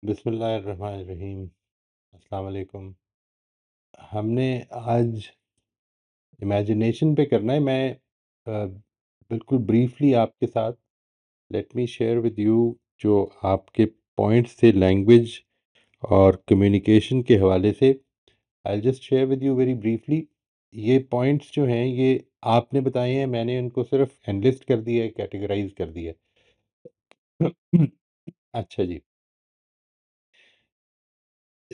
बिस्मिल्लाहिर्रहमानिर्रहीम। अस्सलाम वालेकुम। हमने आज इमेजिनेशन पे करना है। मैं बिल्कुल ब्रीफली आपके साथ let me share with you जो आपके पॉइंट्स थे लैंग्वेज और कम्युनिकेशन के हवाले से। I just share with you very briefly. ये पॉइंट्स जो हैं ये आपने बताए हैं, मैंने उनको सिर्फ एनलिस्ट कर दिया है, कैटेगराइज कर दिया है। अच्छा जी।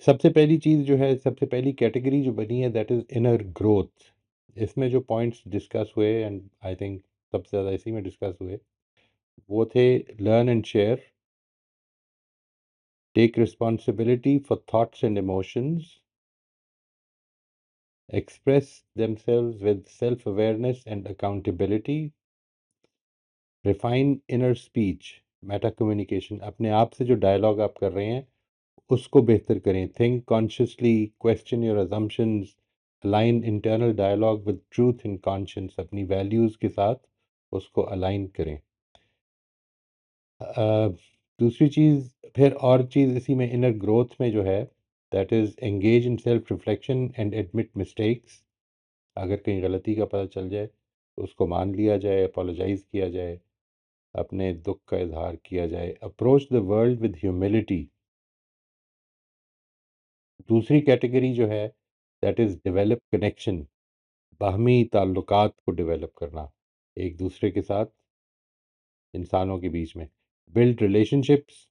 सबसे पहली चीज़ जो है, सबसे पहली कैटेगरी जो बनी है दैट इज़ इनर ग्रोथ। इसमें जो पॉइंट्स डिस्कस हुए एंड आई थिंक सबसे ज़्यादा इसी में डिस्कस हुए, वो थे learn and share, take responsibility for thoughts and emotions, express themselves with self awareness and accountability, refine inner speech, meta communication, अपने आप से जो डायलॉग आप कर रहे हैं उसको बेहतर करें, think consciously, question your assumptions, align internal dialogue with truth in conscience, अपनी वैल्यूज़ के साथ उसको अलाइन करें। दूसरी चीज़, फिर और चीज़ इसी में इनर ग्रोथ में जो है that is engage in self reflection and admit mistakes. अगर कहीं गलती का पता चल जाए तो उसको मान लिया जाए, अपोलोजाइज़ किया जाए, अपने दुख का इजहार किया जाए, approach the world with humility. दूसरी कैटेगरी जो है दैट इज़ डेवलप कनेक्शन, बाहमी ताल्लुकात को डेवलप करना एक दूसरे के साथ, इंसानों के बीच में, बिल्ड रिलेशनशिप्स।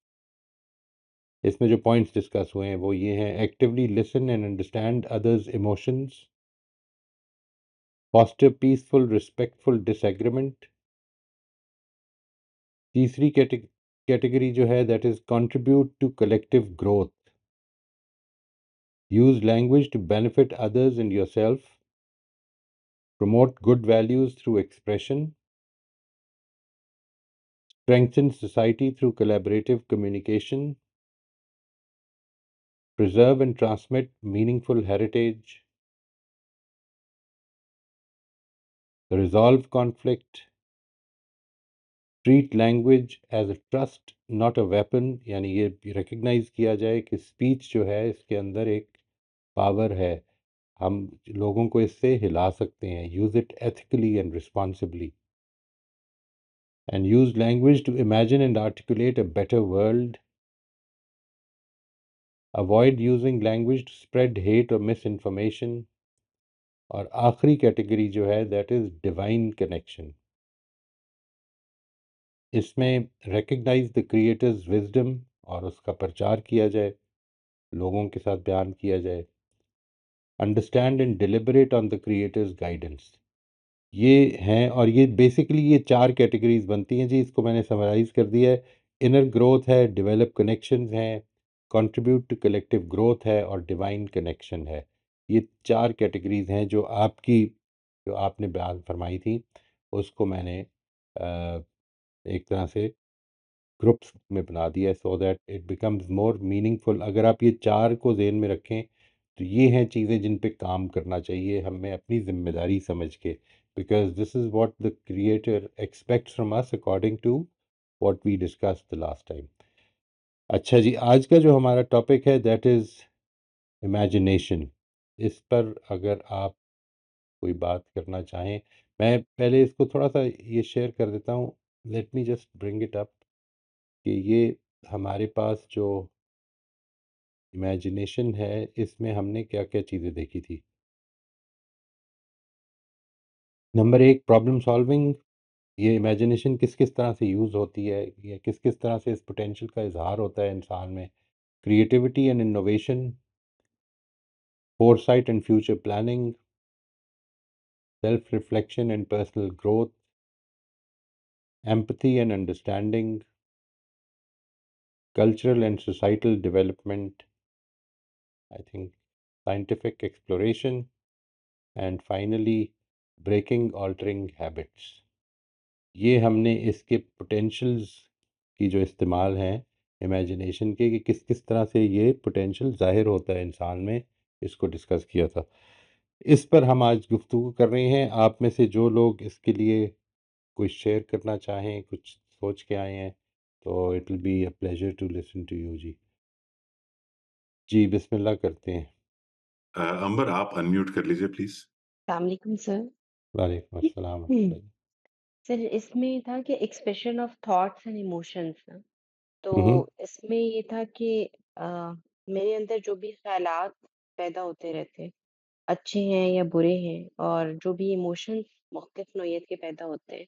इसमें जो पॉइंट्स डिस्कस हुए हैं वो ये हैं, actively listen and understand others emotions, foster peaceful respectful disagreement. तीसरी कैटेगरी जो है that is contribute to collective growth, use language to benefit others and yourself, promote good values through expression, strengthen society through collaborative communication, preserve and transmit meaningful heritage, resolve conflict, treat language as a trust not a weapon। यानी ये recognise किया जाए कि speech जो है इसके अंदर एक पावर है, हम लोगों को इससे हिला सकते हैं। Use it ethically and responsibly, and use language to imagine and articulate a better world. Avoid using language to spread hate or misinformation। और आखिरी कैटेगरी जो है दैट इज़ डिवाइन कनेक्शन। इसमें रिकग्नाइज द क्रिएटर्स विजडम और उसका प्रचार किया जाए, लोगों के साथ बयान किया जाए। Understand and deliberate on the creators guidance. ये हैं, और ये बेसिकली ये चार कैटेगरीज बनती हैं जी। इसको मैंने समराइज कर दिया है। इनर ग्रोथ है, डेवलप कनेक्शंस हैं, कंट्रीब्यूट टू कलेक्टिव ग्रोथ है, और डिवाइन कनेक्शन है। ये चार कैटेगरीज हैं जो आपकी, जो आपने बयान फरमाई थी उसको मैंने एक तरह से ग्रुप्स में बना दिया है so that it becomes more meaningful. अगर आप ये चार को ज़हन में रखें तो ये हैं चीज़ें जिन पे काम करना चाहिए हमें अपनी ज़िम्मेदारी समझ के, because this is what the creator expects from us according to what we discussed the last time. अच्छा जी, आज का जो हमारा टॉपिक है दैट इज़ इमेजिनेशन। इस पर अगर आप कोई बात करना चाहें, मैं पहले इसको थोड़ा सा ये शेयर कर देता हूँ। Let me just bring it up कि ये हमारे पास जो इमेजिनेशन है इसमें हमने क्या क्या चीज़ें देखी थी। नंबर एक, प्रॉब्लम सॉल्विंग। ये इमेजिनेशन किस किस तरह से यूज़ होती है, ये किस किस तरह से इस पोटेंशियल का इजहार होता है इंसान में। Creativity and innovation, foresight and future planning, self reflection and personal growth, empathy and understanding, cultural and societal development, I think scientific exploration, and finally breaking altering habits. ये हमने इसके पोटेंशियल्स की जो इस्तेमाल हैं इमेजिनेशन के, कि किस किस तरह से ये पोटेंशियल ज़ाहिर होता है इंसान में, इसको डिस्कस किया था। इस पर हम आज गुफ्तगू कर रहे हैं। आप में से जो लोग इसके लिए कुछ शेयर करना चाहें, कुछ सोच के आए हैं, तो it will be a pleasure to listen to you ji. जी, बिस्मिल्लाह करते हैं। अंबर आप अनम्यूट कर लीजिए प्लीज। वालेकुम सर। वालेकुम अस्सलाम हम्म, वरहमतुल्लाह। सर इसमें था कि expression of thoughts and emotions ना, तो हुँ, इसमें ये था कि अ, मेरे अंदर जो भी ख्यालात पैदा होते रहते हैं, अच्छे हैं या बुरे हैं, और जो भी इमोशंस मुख्तलिफ नौइयत के पैदा होते हैं,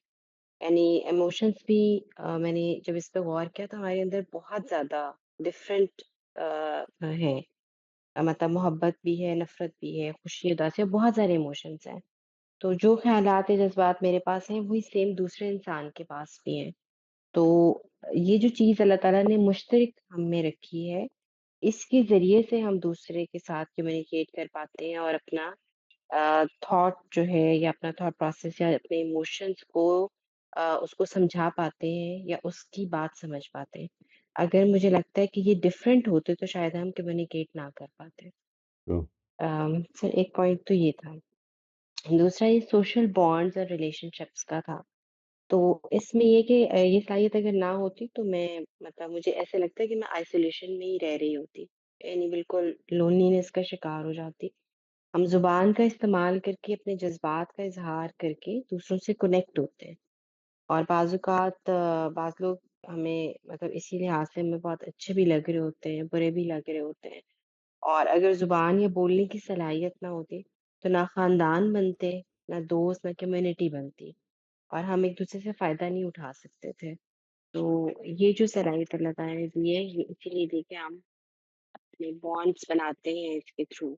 यानी इमोशंस भी मैंने जब इस पे गौर किया तो हमारे अंदर बहुत ज़्यादा डिफरेंट हैं। मतलब मोहब्बत भी है, नफरत भी है, खुशी, उदासी, बहुत सारे इमोशंस हैं। तो जो ख़्यालात है, जज़्बात मेरे पास हैं, वही सेम दूसरे इंसान के पास भी हैं। तो ये जो चीज़ अल्लाह ताला ने मुश्तरक हम में रखी है, इसके ज़रिए से हम दूसरे के साथ कम्युनिकेट कर पाते हैं और अपना थॉट जो है या अपना थॉट प्रोसेस या अपने इमोशंस को उसको समझा पाते हैं या उसकी बात समझ पाते हैं। अगर मुझे लगता है कि ये डिफरेंट होते तो शायद हम कम्युनिकेट ना कर पाते। ट्रू, सर एक पॉइंट तो ये था। दूसरा ये सोशल बॉन्ड्स और रिलेशनशिप्स का था। तो इसमें ये कि ये सलाहियत अगर ना होती तो मैं मतलब मुझे ऐसे लगता है कि मैं आइसोलेशन में ही रह रही होती। यानी बिल्कुल लोनलीनेस का शिकार हो जाती। हम ज़ुबान का इस्तेमाल करके अपने जज़्बात का इज़हार करके दूसरों से कनेक्ट होते हैं। और बाज़ लोग हमें मतलब इसी लिहाज़ से हमें बहुत अच्छे भी लग रहे होते हैं, बुरे भी लग रहे होते हैं। और अगर ज़ुबान या बोलने की सलाहियत ना होती, तो ना ख़ानदान बनते, ना दोस्त, ना कम्युनिटी बनती, और हम एक-दूसरे से फ़ायदा नहीं उठा सकते थे। तो ये जो सलाहियत अल्लाह ताला ने दी है, ये इसीलिए दी कि हम अपने बॉन्ड्स बनाते हैं इसके थ्रू।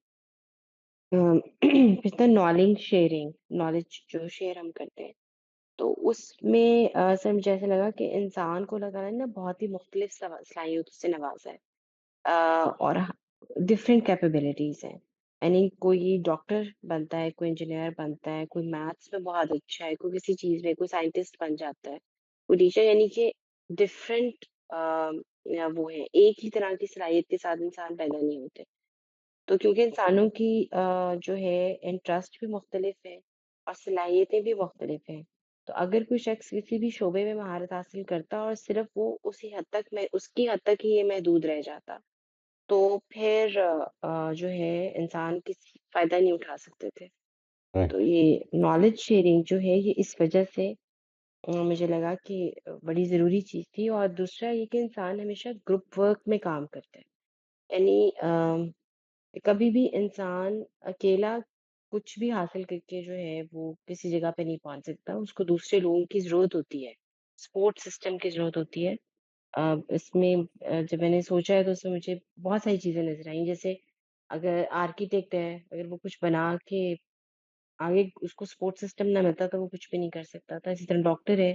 फिर था नॉलेज जो शेयर हम करते हैं। तो उसमें सर मुझे ऐसा लगा कि इंसान को अल्लाह ताला ने ना बहुत ही मुख्तलिफ सलाहियतों से नवाज़ा है। और डिफरेंट कैपेबिलिटीज़ हैं। यानी कोई डॉक्टर बनता है, कोई इंजीनियर बनता है, कोई मैथ्स में बहुत अच्छा है, कोई किसी चीज़ में, कोई साइंटिस्ट बन जाता है, कोई टीचर, यानी कि डिफरेंट या वो है, एक ही तरह की सलाहियत के साथ इंसान पैदा नहीं होते। तो क्योंकि इंसानों की जो है इंटरेस्ट भी मुख्तलिफ है और सलाहियतें भी मुख्तलिफ हैं। तो अगर कोई शख्स किसी भी शोबे में महारत हासिल करता और सिर्फ वो उसी हद तक में उसकी हद तक ही ये महदूद रह जाता, तो फिर जो है इंसान किसी फ़ायदा नहीं उठा सकते थे। राइट, तो ये नॉलेज शेयरिंग जो है ये इस वज़ह से मुझे लगा कि बड़ी ज़रूरी चीज़ थी। और दूसरा ये कि इंसान हमेशा ग्रुप वर्क में काम करता है। यानी कभी भी इंसान अकेला कुछ भी हासिल करके जो है वो किसी जगह पे नहीं पहुँच सकता। उसको दूसरे लोगों की ज़रूरत होती है। सपोर्ट सिस्टम की ज़रूरत होती है। इसमें जब मैंने सोचा है तो उसमें मुझे बहुत सारी चीज़ें नज़र आईं। जैसे अगर आर्किटेक्ट है, अगर वो कुछ बना के आगे उसको सपोर्ट सिस्टम ना मिलता तो वो कुछ भी नहीं कर सकता था। इसी तरह डॉक्टर है,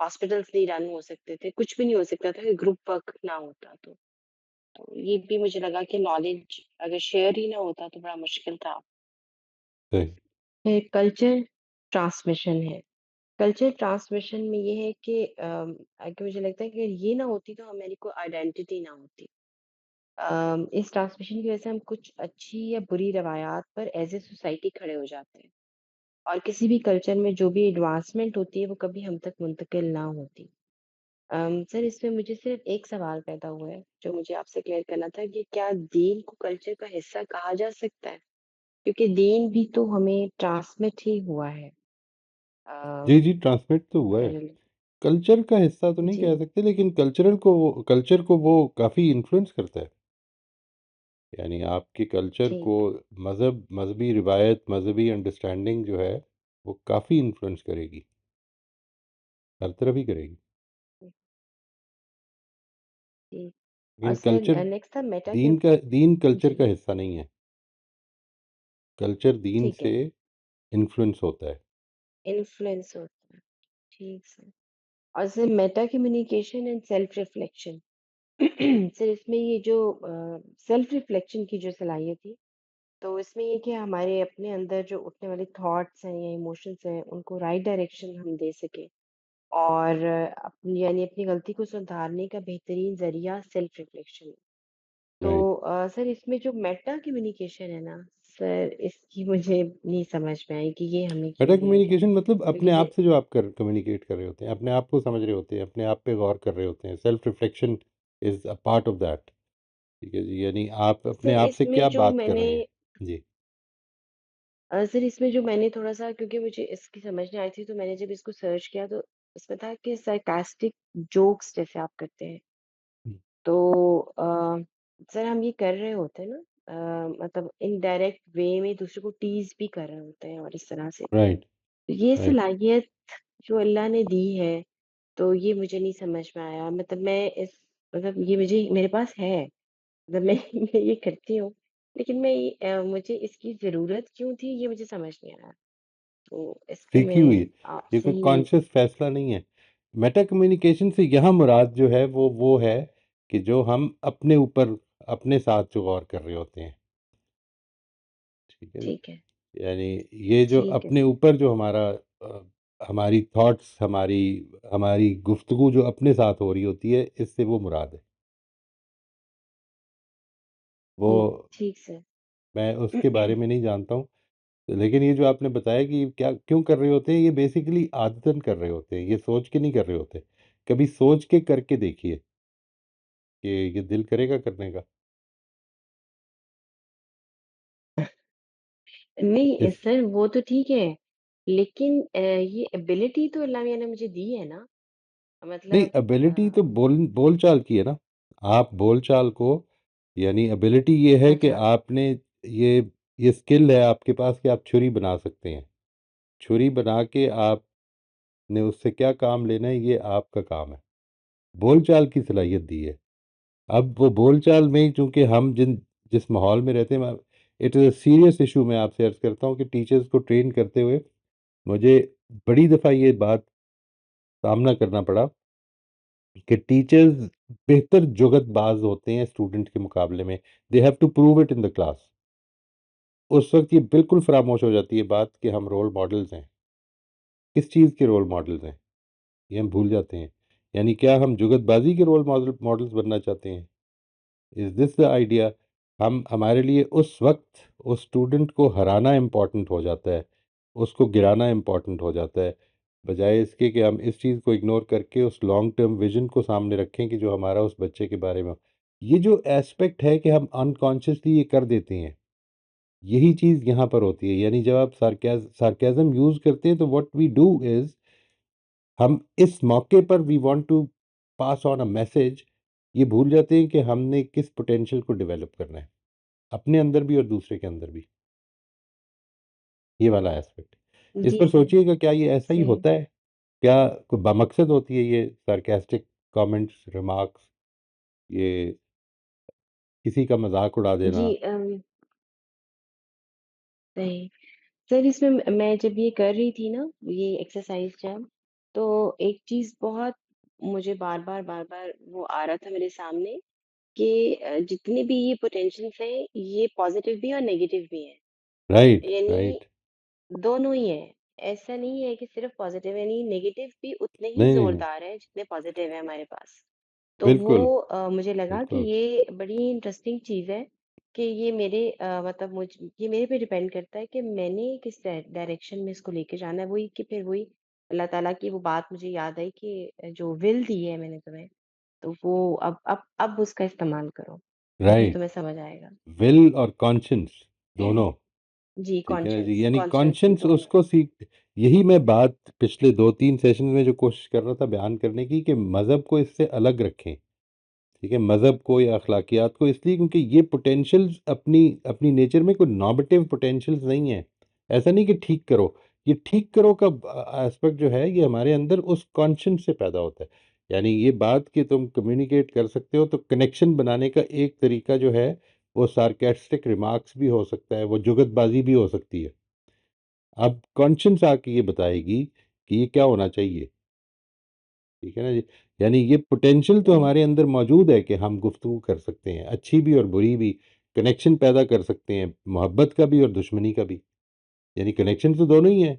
हॉस्पिटल्स नहीं रन हो सकते थे, कुछ भी नहीं हो सकता था अगर ग्रुप वर्क ना होता तो। तो ये भी मुझे लगा कि नॉलेज अगर शेयर ही ना होता तो बड़ा मुश्किल था। सही। फिर कल्चर ट्रांसमिशन है। कल्चर ट्रांसमिशन में ये है कि आगे मुझे लगता है कि अगर ये ना होती तो हमारी कोई आइडेंटिटी ना होती। इस ट्रांसमिशन की वजह से हम कुछ अच्छी या बुरी रवायात पर एज़ ए सोसाइटी खड़े हो जाते हैं, और किसी भी कल्चर में जो भी एडवांसमेंट होती है वो कभी हम तक मुंतकिल ना होती। सर इसमें मुझे सिर्फ एक सवाल पैदा हुआ है जो मुझे आपसे क्लियर करना था कि क्या दीन को कल्चर का हिस्सा कहा जा सकता है? क्योंकि दीन भी तो हमें ट्रांसमिट ही हुआ है। जी, जी, ट्रांसमिट तो हुआ है। ओरली। कल्चर का हिस्सा तो नहीं जी, कह सकते, लेकिन कल्चर को वो काफ़ी इन्फ्लुएंस करता है। यानी आपके कल्चर जी। को मज़हबी रिवायत, मज़हबी अंडरस्टैंडिंग जो है, वो काफ़ी इन्फ्लुएंस करेगी, हर तरफ ही करेगी। जी। और लेकिन सर नेक्स्ट था मेटा के। दीन कल्चर जी, का हिस्सा नहीं है। कल्चर दीन ठीक से है। इन्फ्लुएंस होता है। इन्फ्लुएंस होता है। ठीक सर। और sir Meta communication and self reflection. Sir इसमें ये जो सेल्फ रिफ्लेक्शन की जो सलाहियत थी, तो इसमें ये कि हमारे अपने अंदर जो उठने वाले थॉट्स हैं या इमोशंस हैं उनको राइट डायरेक्शन हम दे सकें, और अपनी यानी अपनी गलती को सुधारने का बेहतरीन जरिया सेल्फ रिफ्लेक्शन है। तो राइट। सर इसमें जो मेटा कम्युनिकेशन है ना, सर इसकी मुझे नहीं समझ में आई कि ये हमें मेटा क्यों दिया गया। कम्युनिकेशन मतलब अपने क्योंकि आप से जो आप कर कम्युनिकेट कर रहे होते हैं, अपने आप को समझ रहे होते हैं, अपने आप पे गौर कर रहे होते हैं। Self reflection is a part of that. ठीक है जी, यानी आप अपने सर आप से इसमें क्या जो बात कर मैंने रहे हैं? जी। सर इसमें जो मैंने थोड़ा-सा, क्योंकि मुझे इसकी समझ नहीं आई थी, तो मैंने जब इसको सर्च किया तो इसमें था कि सार्कास्टिक जोक्स जैसे आप करते हैं। तो सर हम ये कर रहे होते हैं ना, मतलब इनडायरेक्ट वे में दूसरे को टीज़ भी कर रहे होते हैं और इस तरह से। राइट, तो ये राइट। सलाहियत जो अल्लाह ने दी है, तो ये मुझे नहीं समझ में आया। मतलब मैं इस मतलब ये मुझे मेरे पास है, मतलब मैं मैं ये करती हूँ, लेकिन मुझे इसकी ज़रूरत क्यों थी ये मुझे समझ नहीं आया। तो इस पे सीखी हुई है। मैं ये आपसे कोई ही कॉन्शियस फैसला नहीं है। मेटा कम्युनिकेशन से यहाँ मुराद जो है वो है कि जो हम अपने ऊपर, अपने साथ जो गौर कर रहे होते हैं। ठीक है जी। ठीक है, यानी ये जो ठीक है अपने सर। ऊपर जो हमारी थॉट्स, हमारी हमारी गुफ्तगू जो अपने साथ हो रही होती है, इससे वो मुराद है। वो ठीक सर। मैं उसके बारे में नहीं जानता हूँ। लेकिन ये जो आपने बताया कि क्या क्यों कर रहे होते हैं, ये बेसिकली आदतन कर रहे होते हैं, ये सोच के नहीं कर रहे होते। कभी सोच के करके देखिए कि ये दिल करेगा करने का। नहीं इस सर, वो तो ठीक है, लेकिन ये एबिलिटी तो अल्लाह मियाँ ने मुझे दी है ना, नहीं, मतलब एबिलिटी तो बोलचाल की है ना। आप बोलचाल को, यानी एबिलिटी ये है कि अच्छा, आपने ये ये स्किल है आपके पास कि आप छुरी बना सकते हैं। छुरी बना के आपने उससे क्या काम लेना है, ये आपका काम है। बोलचाल की सलाहियत दी है। अब वो बोलचाल में चूंकि हम जिस माहौल में रहते हैं, it is a serious issue. मैं आपसे अर्ज करता हूँ कि टीचर्स को ट्रेन करते हुए मुझे बड़ी दफ़ा ये बात सामना करना पड़ा कि टीचर्स बेहतर जुगतबाज होते हैं स्टूडेंट के मुकाबले में। They have to prove it in the class. उस वक्त ये बिल्कुल फरामोश हो जाती है बात कि हम रोल मॉडल्स हैं। किस चीज़ के रोल मॉडल्स हैं, ये हम भूल जाते हैं। यानी क्या हम जुगतबाजी के रोल मॉडल्स बनना चाहते हैं? Is this the idea? हम हमारे लिए उस वक्त उस स्टूडेंट को हराना इम्पॉर्टेंट हो जाता है, उसको गिराना इम्पॉर्टेंट हो जाता है, बजाय इसके कि हम इस चीज़ को इग्नोर करके उस लॉन्ग टर्म विजन को सामने रखें कि जो हमारा उस बच्चे के बारे में हो। ये जो एस्पेक्ट है कि हम अनकॉन्शियसली ये कर देते हैं, यही चीज़ यहाँ पर होती है। यानी जब आप सार्केज़म यूज़ करते हैं तो व्हाट वी डू इज़, हम इस मौके पर we want to pass on a message, ये भूल जाते हैं कि हमने किस पोटेंशियल को डेवलप करना है, अपने अंदर भी और दूसरे के अंदर भी। ये वाला एस्पेक्ट इस जी पर सर, सोचिएगा, क्या ये ऐसा ही सही। होता है? क्या कोई बामकसद होती है ये सार्केस्टिक कमेंट्स, रिमार्क्स, ये किसी का मजाक उड़ा जी देना? सही। सर इसमें मैं जब ये कर रही थी ना, ये एक्सरसाइज जब, तो एक चीज़ बहुत मुझे बार-बार वो आ रहा था मेरे सामने कि जितने भी ये पोटेंशियल्स हैं, ये पॉज़िटिव भी और नेगेटिव भी हैं। राइट, यानी राइट। दोनों ही हैं। ऐसा नहीं है कि सिर्फ़ पॉज़िटिव है, यानी नेगेटिव भी उतने ही नहीं, नहीं, नहीं। ज़ोरदार हैं जितने पॉज़िटिव हैं हमारे पास। तो बिल्कुल, वो मुझे लगा कि बिल्कुल। ये बड़ी इंटरेस्टिंग चीज़ है कि ये मेरे मतलब ये मेरे पे डिपेंड करता है कि मैंने किस डायरेक्शन में इसको लेके जाना है। वही कि फिर वही अल्लाह ताला की वो बात मुझे याद आई कि जो विल दी है मैंने तुम्हें, तो वो अब उसका इस्तेमाल करो, तभी राइट। तुम्हें समझ आएगा। विल और कॉन्शियस दोनों। जी, ठीक है ना जी, यानी कॉन्शियस कॉन्शियस दोनों। उसको सीख। यही मैं बात पिछले 2-3 सेशन में जो कोशिश कर रहा था बयान करने की, कि मज़हब को इससे अलग रखें। ठीक है, मज़हब को या अखलाकियात को, इसलिए क्योंकि ये पोटेंशियल्स अपनी अपनी नेचर में कोई नॉर्मेटिव पोटेंशियल्स नहीं है। ऐसा नहीं कि ठीक करो। ये ठीक करो का एस्पेक्ट जो है, ये हमारे अंदर उस कॉन्शियस से पैदा होता है। यानी ये बात कि तुम कम्युनिकेट कर सकते हो, तो कनेक्शन बनाने का एक तरीका जो है, वो सार्केस्टिक रिमार्क्स भी हो सकता है, वो जुगतबाजी भी हो सकती है। अब कॉन्शियस आके ये बताएगी कि ये क्या होना चाहिए। ठीक है ना जी। यानी ये पोटेंशियल तो सही, हमारे अंदर मौजूद है कि हम गुफ्तगू कर सकते हैं, अच्छी भी और बुरी भी। कनेक्शन पैदा कर सकते हैं, मोहब्बत का भी और दुश्मनी का भी। यानी कनेक्शन तो दोनों ही है।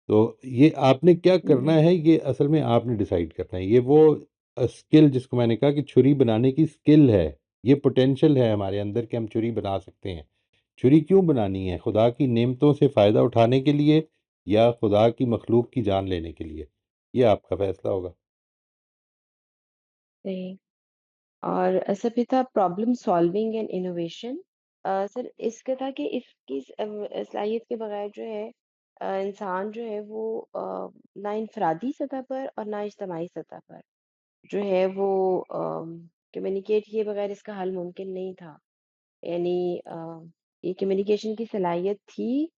तो ये आपने क्या करना हुँ, है, ये असल में आपने डिसाइड करना है। ये वो स्किल जिसको मैंने कहा कि छुरी बनाने की स्किल है। ये पोटेंशियल है हमारे अंदर कि हम छुरी बना सकते हैं। छुरी क्यों बनानी है? खुदा की नेमतों से फ़ायदा उठाने के लिए, या खुदा की मखलूक की जान लेने के लिए? ये आपका फैसला होगा। सही। और ऐसा भी था problem solving and innovation. Sir इसका था कि इसकी सलाहियत के बगैर जो है इंसान जो है वो ना इनफरादी सतह पर और ना इज्तमाही सतह पर जो है वो कम्युनिकेट किए बगैर इसका हल मुमकिन नहीं था। यानी ये कम्युनिकेशन की सलाहियत थी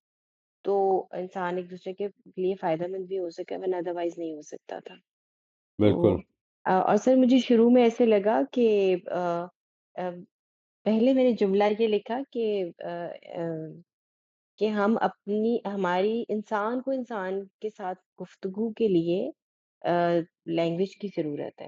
तो इंसान एक दूसरे के लिए फायदेमंद भी हो सके, वरना अदरवाइज नहीं हो सकता था। तो बिल्कुल। और सर मुझे शुरू में ऐसे लगा कि अ, पहले मैंने जुमला ये लिखा कि हम अपनी हमारी इंसान को इंसान के साथ गुफ्तगू के लिए लैंग्वेज की ज़रूरत है।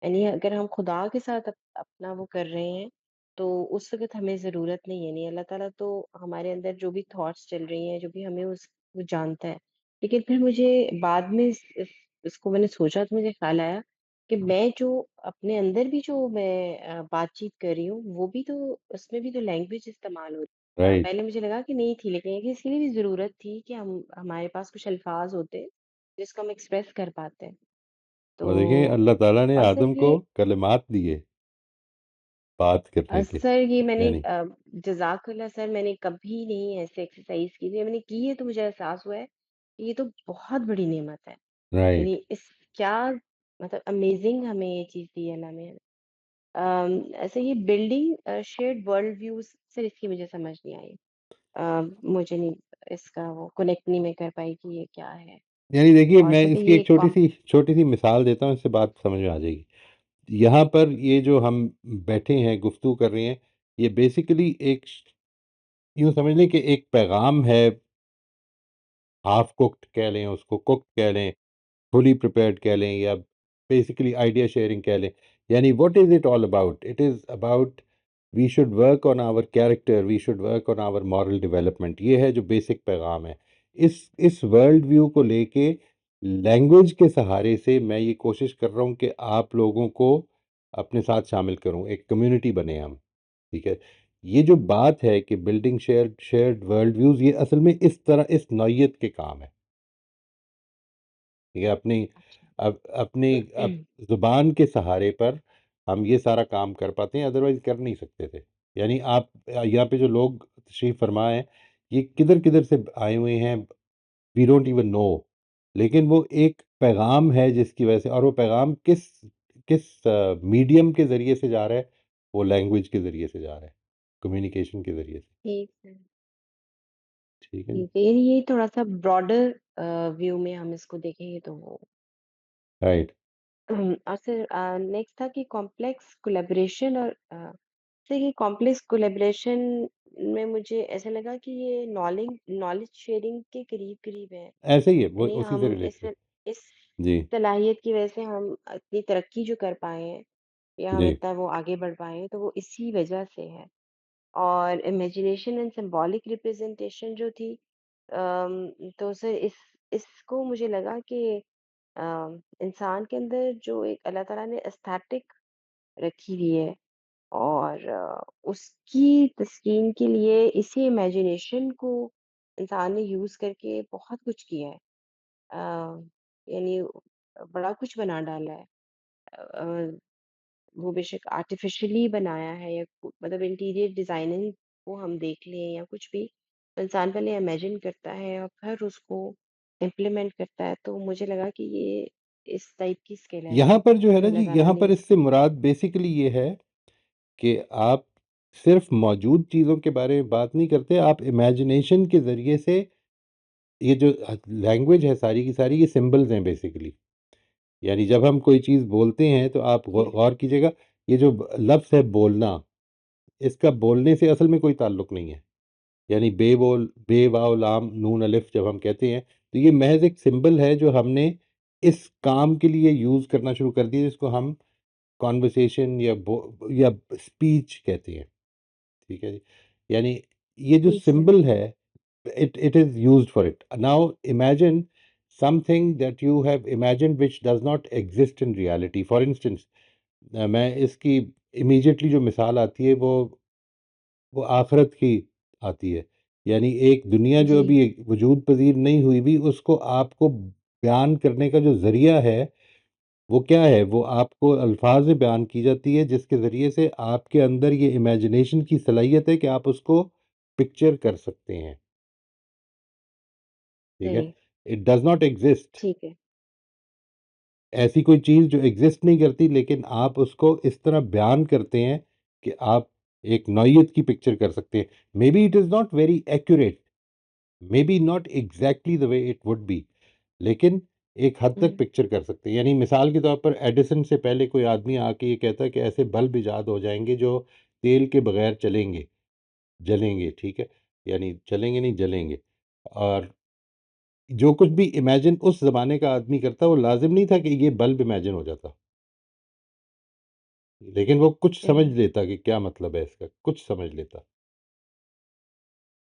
यानी अगर हम खुदा के साथ अपना वो कर रहे हैं तो उस वक़्त हमें ज़रूरत नहीं है। यानी अल्लाह ताला तो हमारे अंदर जो भी थॉट्स चल रही हैं, जो भी हमें उस वो जानता है। लेकिन फिर मुझे बाद में इसको मैंने सोचा तो मुझे ख़्याल आया कि मैं जो अपने अंदर भी जो मैं बातचीत कर रही हूँ, वो भी तो उसमें भी तो लैंग्वेज इस्तेमाल हो राइट। पहले मुझे लगा कि नहीं थी, लेकिन इसके लिए भी ज़रूरत थी कि हम हमारे पास कुछ अल्फ़ाज़ होते, जिसको हम एक्सप्रेस कर पाते हैं। तो और देखिए अल्लाह ताला ने और सर आदम को ये कलिमात दिए बात करने के। सर ये मैंने यानी जज़ाकल्लाह सर मैंने कभी नहीं ऐसे एक्सरसाइज़ की थी। मैंने की है तो मुझे एहसास हुआ है कि ये तो बहुत बड़ी नेमत है। यानी राइट। इस क्या मतलब अमेज़िंग हमें ये चीज़ दी है अल्लाह ने। ऐसे ये building shared world views sir इसकी मुझे समझ नहीं आई। मुझे नहीं इसका वो कनेक्ट नहीं मैं कर पाई कि ये क्या है? यानी देखिए और मैं सर इसकी ये एक छोटी सी मिसाल देता हूँ, इससे बात समझ में आ जाएगी। यहाँ पर ये जो हम बैठे हैं गुफ्तगू कर रहे हैं, ये बेसिकली एक यूँ समझ लें कि एक पैगाम है, हाफ कुक्ड कह लें उसको, कुक्ड कह लें, fully prepared कह लें, या बेसिकली आइडिया शेयरिंग कह लें। यानी what is it all about? It is about we should work on our character, we should work on our moral development. ये है जो बेसिक पैगाम है। इस वर्ल्ड व्यू को लेके लैंग्वेज के सहारे से मैं ये कोशिश कर रहा हूँ कि आप लोगों को अपने साथ शामिल करूँ, एक कम्युनिटी बने हम। ठीक है? ये जो बात है कि बिल्डिंग शेयर्ड वर्ल्ड व्यूज़, ये असल में इस तरह इस नौइयत के काम है। ठीक है? अपनी अच्छा। अपनी ज़ुबान के सहारे पर हम ये सारा काम कर पाते हैं, अदरवाइज़ कर नहीं सकते थे। यानी आप यहाँ पे जो लोग तशरीफ़ फरमा हैं, ये किधर-किधर से आए हुए हैं, वी डोंट इवन नो। लेकिन वो एक पैगाम है जिसकी वजह से, और वो पैगाम किस किस मीडियम के ज़रिए से जा रहा है, वो लैंग्वेज के ज़रिए से जा रहा है, कम्युनिकेशन के ज़रिए से। ठीक है, ठीक है जी? ठीक है। यानी ये थोड़ा-सा ब्रॉडर व्यू में हम इसको देखेंगे तो वो राइट। और सर नेक्स्ट था कि कॉम्प्लेक्स कोलैबोरेशन और सर ये कॉम्प्लेक्स कोलैबोरेशन में मुझे ऐसा लगा कि ये नॉलेज नॉलेज शेयरिंग के करीब-करीब है। ऐसे ही है, वो यानी उसी से हम रिलेटेड है। इस जी, सलाहियत की वजह से हम इतनी तरक्की जो कर पाए हैं या हम जी। इतना वो आगे बढ़ पाए हैं, तो वो इसी वजह से है। और इमेजिनेशन एंड सिंबॉलिक रिप्रेजेंटेशन जो थी तो सर इसको मुझे लगा कि इंसान के अंदर जो एक अल्लाह ताला ने एस्थेटिक रखी हुई है और उसकी तस्कीन के लिए इसी इमेजिनेशन को इंसान ने यूज़ करके बहुत कुछ किया है। यानी बड़ा कुछ बना डाला है। वो बेशक आर्टिफिशियली बनाया है या मतलब इंटीरियर डिजाइनिंग को हम देख लें या कुछ भी इंसान पहले इमेजिन करता है और फिर उसको इम्प्लीमेंट करता है तो मुझे लगा कि ये इस टाइप की स्किल है यहाँ पर जो है जो ना जी, अल्लाह ताला यहाँ ने पर इससे मुराद बेसिकली ये है कि आप सिर्फ मौजूद चीज़ों के बारे में बात नहीं करते, आप इमेजिनेशन के ज़रिए से, ये जो लैंग्वेज है सारी की सारी, ये सिंबल्स हैं बेसिकली। यानी जब हम कोई चीज़ बोलते हैं तो आप गौर कीजिएगा, ये जो लफ्ज़ है बोलना, इसका बोलने से असल में कोई ताल्लुक नहीं है। यानी बे वाव लाम नून अलिफ जब हम कहते हैं, तो ये महज एक सिंबल है जो हमने इस काम के लिए यूज़ करना शुरू कर दिया, जिसको हम कॉन्वर्सेशन या स्पीच कहते हैं। ठीक है जी? यानी ये जो जी सर सिंबल है, it is used for it. Now imagine something that you have imagined which does not exist in reality. For instance, मैं इसकी इमीडिएटली जो मिसाल आती है वो आखिरत की आती है। यानी एक दुनिया जो जी अभी वजूद पजीर नहीं हुई भी, उसको आपको बयान करने का जो ज़रिया है, वो क्या है, वो आपको अल्फाज में बयान की जाती है जिसके ज़रिए से आपके अंदर ये इमेजिनेशन की सलाहियत है कि आप उसको पिक्चर कर सकते हैं। ठीक है? सही, इट डज़ नॉट एग्ज़िस्ट। ठीक है। ऐसी कोई चीज़ जो एग्ज़िस्ट नहीं करती, लेकिन आप उसको इस तरह बयान करते हैं कि आप एक नौइयत की पिक्चर कर सकते हैं। Maybe it is not very accurate, maybe not exactly the way it would be, लेकिन एक हद तक हुँ, पिक्चर कर सकते हैं। यानी मिसाल के तौर पर एडिसन से पहले कोई आदमी आके ये कहता है कि ऐसे बल्ब इजाद हो जाएँगे जो तेल के बगैर चलेंगे, जलेंगे, ठीक है? यानी चलेंगे नहीं, जलेंगे। और जो कुछ भी इमेजिन उस ज़माने का आदमी करता, वो लाज़िम नहीं था कि ये बल्ब इमेजिन हो जाता। लेकिन वो कुछ समझ सही। लेता कि क्या मतलब है इसका, कुछ समझ लेता।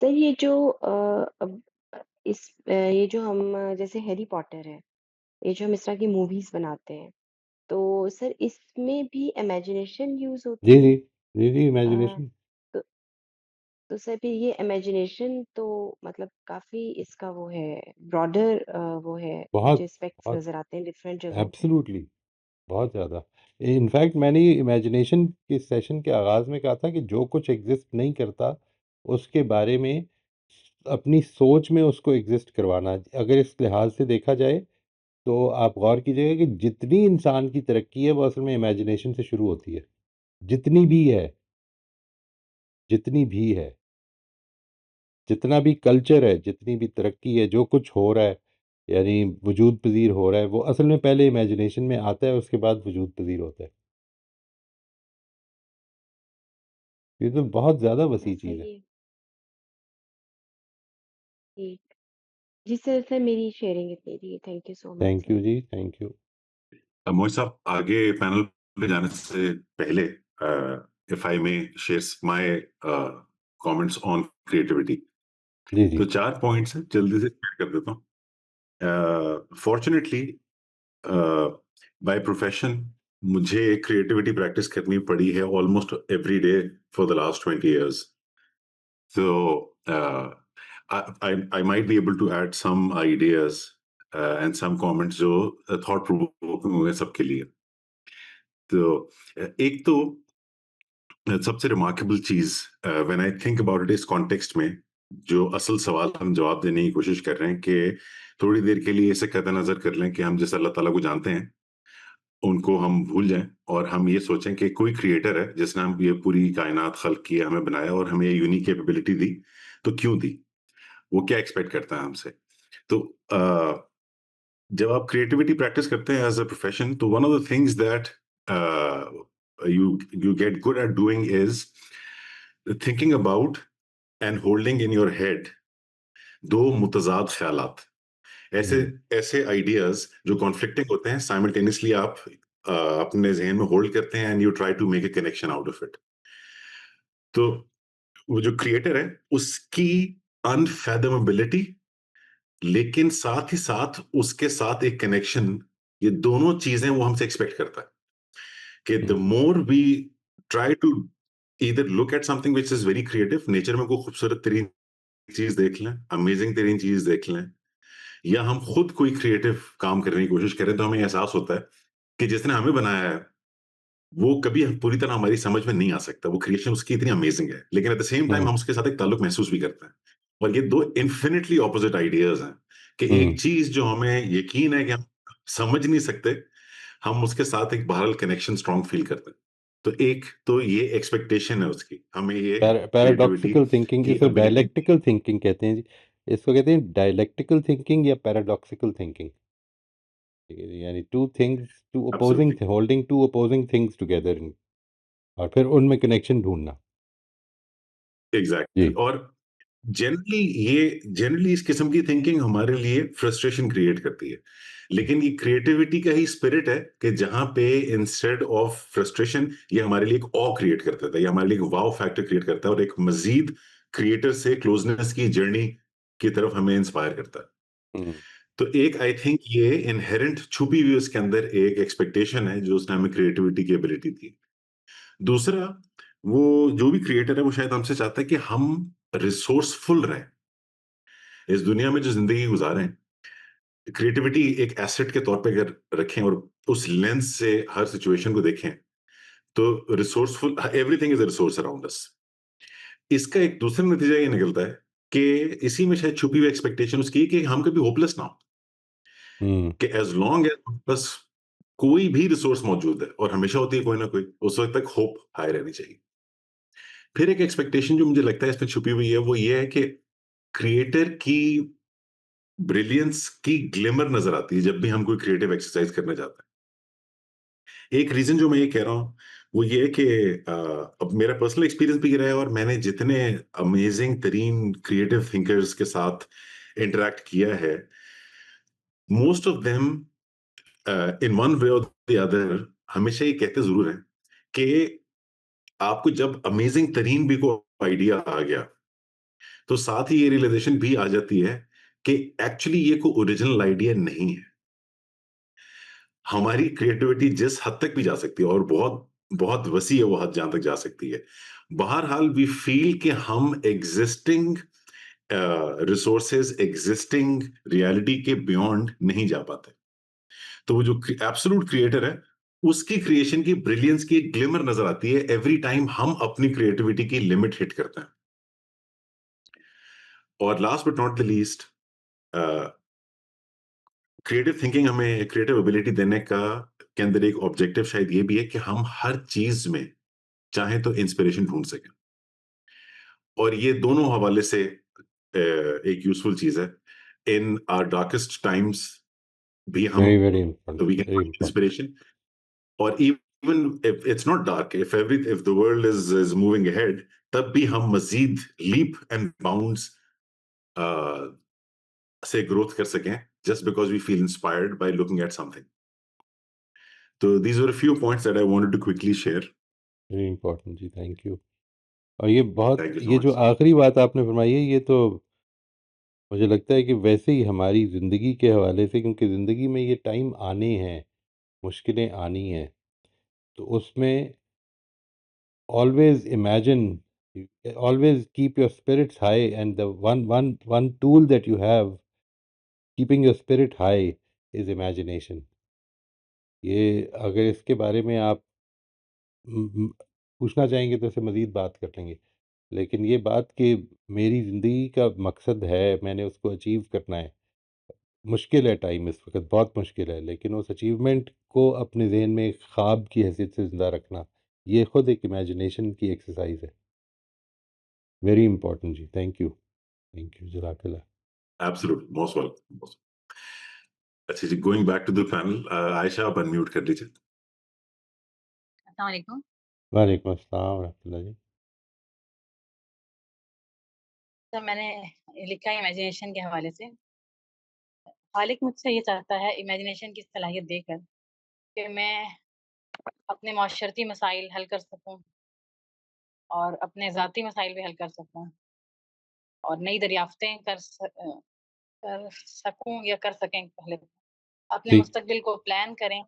तो ये जो अब ये जो हम जैसे हैरी पॉटर है, ये जो हम इस तरह की मूवीज़ बनाते हैं, तो सर इसमें भी इमेजिनेशन यूज़ जी, होती जी। है? जी, जी, अ, इमेजिनेशन तो तो सर फिर ये इमेजिनेशन तो मतलब काफ़ी इसका वो है ब्रॉडर वो है, मुझे बहुत, एस्पेक्ट्स बहुत नज़र आते हैं डिफरेंट जगहों पे। एब्सोल्यूटली बहुत ज़्यादा। इनफैक्ट मैंने ये इमेजिनेशन के सेशन के आगाज़ में कहा था कि जो कुछ एग्ज़िस्ट नहीं करता, उसके बारे में अपनी सोच में उसको एग्ज़िस्ट करवाना। अगर इस लिहाज़ से देखा जाए, तो आप गौर कीजिएगा कि जितनी इंसान की तरक्की है, वो असल में इमेजिनेशन से शुरू होती है। जितनी भी है, जितनी भी है। जितना भी कल्चर है, जितनी भी तरक्की है, जो कुछ हो रहा है, यानी वजूद पज़ीर हो रहा है, वो असल में पहले इमेजिनेशन में आता है, उसके बाद वजूद पज़ीर होता है। ये तो बहुत ज़्यादा वसी चीज़ है। सही है, ठीक। जी सर मेरी शेयरिंग इतनी थी। Thank you so much thank sir. You जी, थैंक यू। मोहित साहब, आगे पैनल पे जाने से पहले, if I may share my comments on creativity, जी, तो जी। 4 पॉइंट्स हैं, जल्दी से शेयर कर देता हूँ। फॉर्चुनेटली बाय प्रोफेशन मुझे क्रिएटिविटी प्रैक्टिस करनी पड़ी है almost every day for the last 20 years. So I might be able to add some ideas and some comments जो thought provoking होंगे सबके लिए। तो एक तो सबसे रिमार्केबल चीज when I think about it इस कॉन्टेक्स्ट में, जो असल सवाल हम जवाब देने की कोशिश कर रहे हैं कि थोड़ी देर के लिए ऐसे कदर नजर कर लें कि हम जिस अल्लाह ताला को जानते हैं उनको हम भूल जाएं, और हम ये सोचें कि कोई क्रिएटर है जिसने हम ये पूरी कायनात खल्क किया, हमें बनाया और हमें ये यूनिक कैपेबिलिटी दी। तो क्यों दी? वो क्या एक्सपेक्ट करता है हमसे? तो जब आप क्रिएटिविटी प्रैक्टिस करते हैं एज अ प्रोफेशन, तो one of the things that you you get good at doing is thinking about and holding in your head दो मुतजाद ख्यालात, ऐसे हुँ, ऐसे आइडियाज जो कॉन्फ्लिक्टिंग होते हैं, साइमल्टेनियसली आप अपने जहन में होल्ड करते हैं and you try to make a connection out of it. तो वो जो क्रिएटर है उसकी अनफैथमेबिलिटी, लेकिन साथ ही साथ उसके साथ एक कनेक्शन, ये दोनों चीजें वो हमसे एक्सपेक्ट करता है कि the hmm, more we try to either look at something which is very creative, nature में कोई खूबसूरत तरीन चीज देख लें, अमेजिंग तरीन चीज देख लें, या हम खुद कोई क्रिएटिव काम करने की कोशिश करें, तो हमें एहसास होता है कि जिसने हमें बनाया है वो कभी पूरी तरह हमारी समझ में नहीं आ सकता, वो क्रिएशन उसकी इतनी अमेजिंग है, लेकिन एट द सेम टाइम हुँ, हम उसके साथ एक ताल्लुक महसूस भी करते हैं। और ये दो इन्फिनिटली ऑपोजिट आइडियाज हैं कि हुँ। एक चीज जो हमें यकीन है कि हम समझ नहीं सकते, हम उसके साथ एक बहरहाल कनेक्शन स्ट्रांग फील करते हैं। तो एक तो ये एक्सपेक्टेशन है उसकी, हमें ये क्रिएटिविटी पैराडॉक्सिकल थिंकिंग, की इसको एबिलिटी। डायलैक्टिकल थिंकिंग कहते हैं जी। इसको कहते हैं डायलैक्टिकल थिंकिंग या पैराडॉक्सिकल थिंकिंग। ठीक है जी, यानी absolutely, holding to opposing things together in, और फिर उनमें कनेक्शन ढूँढना। एग्जैक्टली। जी। और जनरली इस किस्म की थिंकिंग हमारे लिए फ्रस्ट्रेशन क्रिएट करती है, लेकिन ये क्रिएटिविटी का ही स्पिरिट है कि जहां पे इंस्टेड ऑफ फ्रस्ट्रेशन ये हमारे लिए एक ऑ क्रिएट करता है, ये हमारे लिए एक वाव फैक्टर क्रिएट करता है और एक मजीद क्रिएटर से क्लोजनेस की जर्नी की तरफ हमें इंस्पायर करता है। हुँ, तो एक आई थिंक ये इनहेरेंट छुपी हुई उसके अंदर एक एक्सपेक्टेशन है जो उसने हमें क्रिएटिविटी की एबिलिटी दी। दूसरा, वो जो भी क्रिएटर है वो शायद हमसे चाहता है कि हम रिसोर्सफुल रहें इस दुनिया में जो जिंदगी गुजारें। क्रिएटिविटी एक एसेट के तौर पे अगर रखें और उस लेंस से हर सिचुएशन को देखें, तो resourceful, everything is a resource around us. इसका एक दूसरा नतीजा ये निकलता है कि इसी में शायद छुपी हुई एक्सपेक्टेशन उसकी कि हम कभी होपलेस ना हो, हम्म। कि एज लॉन्ग एज बस कोई भी रिसोर्स मौजूद है, और हमेशा होती है कोई ना कोई, उस वक्त तक होप हाई रहनी चाहिए। फिर एक एक्सपेक्टेशन जो मुझे लगता है इसमें छुपी हुई है, वो ये है कि क्रिएटर की ब्रिलियंस की ग्लिमर नजर आती है जब भी हम कोई क्रिएटिव एक्सरसाइज करने जाते हैं। एक रीजन जो मैं ये कह रहा हूं वो ये है कि अब मेरा पर्सनल एक्सपीरियंस भी रहा है, और मैंने जितने अमेजिंग तरीन क्रिएटिव थिंकर्स के साथ इंटरेक्ट किया है, most of them in one way और द अदर हमेशा ये कहते जरूर हैं कि आपको जब अमेजिंग तरीन भी को आइडिया आ गया, तो साथ ही ये रियलाइजेशन भी आ जाती है कि एक्चुअली ये कोई ओरिजिनल आइडिया नहीं है। हमारी क्रिएटिविटी जिस हद तक भी जा सकती है, और बहुत बहुत वसी है वो हद जहां तक जा सकती है, बहरहाल वी फील कि हम एग्जिस्टिंग रिसोर्सेज, एग्जिस्टिंग रियलिटी के बियॉन्ड नहीं जा पाते। तो वो जो एब्सोल्यूट क्रिएटर है, उसकी क्रिएशन की ब्रिलियंस की एक ग्लिमर नजर आती है एवरी टाइम हम अपनी क्रिएटिविटी की लिमिट हिट करते हैं। और last but not the least, creative thinking हमें क्रिएटिव एबिलिटी देने का के अंदर एक ऑब्जेक्टिव शायद ये भी है कि हम हर चीज में चाहे तो इंस्पिरेशन ढूंढ सकें, और ये दोनों हवाले से एक यूजफुल चीज है। इन आवर डार्केस्ट टाइम्स भी हम very very important, we can very find important. Inspiration, और even if it's not dark, if the world is moving ahead, तब भी हम मजीद लीप एंड बाउंड्स से ग्रोथ कर सकें, just because we feel inspired by looking at something. तो these were few points that I wanted to quickly share. Very important जी, thank you. और ये बहुत, थैंक यू सो ये जो मच। आखिरी बात आपने फरमाई है, ये तो मुझे लगता है कि वैसे ही हमारी ज़िंदगी के हवाले से, क्योंकि ज़िंदगी में ये टाइम आने हैं, मुश्किलें आनी हैं, तो उसमें always imagine, always keep your spirits high, and the one tool that you have keeping your spirit high is imagination. ये अगर इसके बारे में आप म, म, पूछना चाहेंगे तो इससे मज़ीद बात कर लेंगे, लेकिन ये बात कि मेरी ज़िंदगी का मकसद है, मैंने उसको अचीव करना है। मुश्किल है, टाइम इस वक्त बहुत मुश्किल है, लेकिन उस अचीवमेंट को अपने जहन में एक ख्वाब की हैसियत से ज़िंदा रखना, ये खुद एक इमेजिनेशन की एक्सरसाइज है। वेरी इंपॉर्टेंट जी, थैंक यू जज़ाकल्लाह। Absolutely, most welcome. अच्छा जी, going back to the panel, Ayesha आप अनम्यूट कर लीजिए। अस्सलाम वालेकुम। वालेकुम अस्सलाम रहमतुल्लाह जी। सर मैंने लिखा है इमेजिनेशन के हवाले से। खालिक मुझसे ये चाहता है इमेजिनेशन की सलाहियत देकर कि मैं अपने माशरती मसाइल हल कर सकूं और अपने ज़ाती मसाइल भी हल कर सकूं और नई दरियाफ्तें कर सकूं या कर सकें पहले। अपने ठीक। मुस्तकबिल को प्लान करें,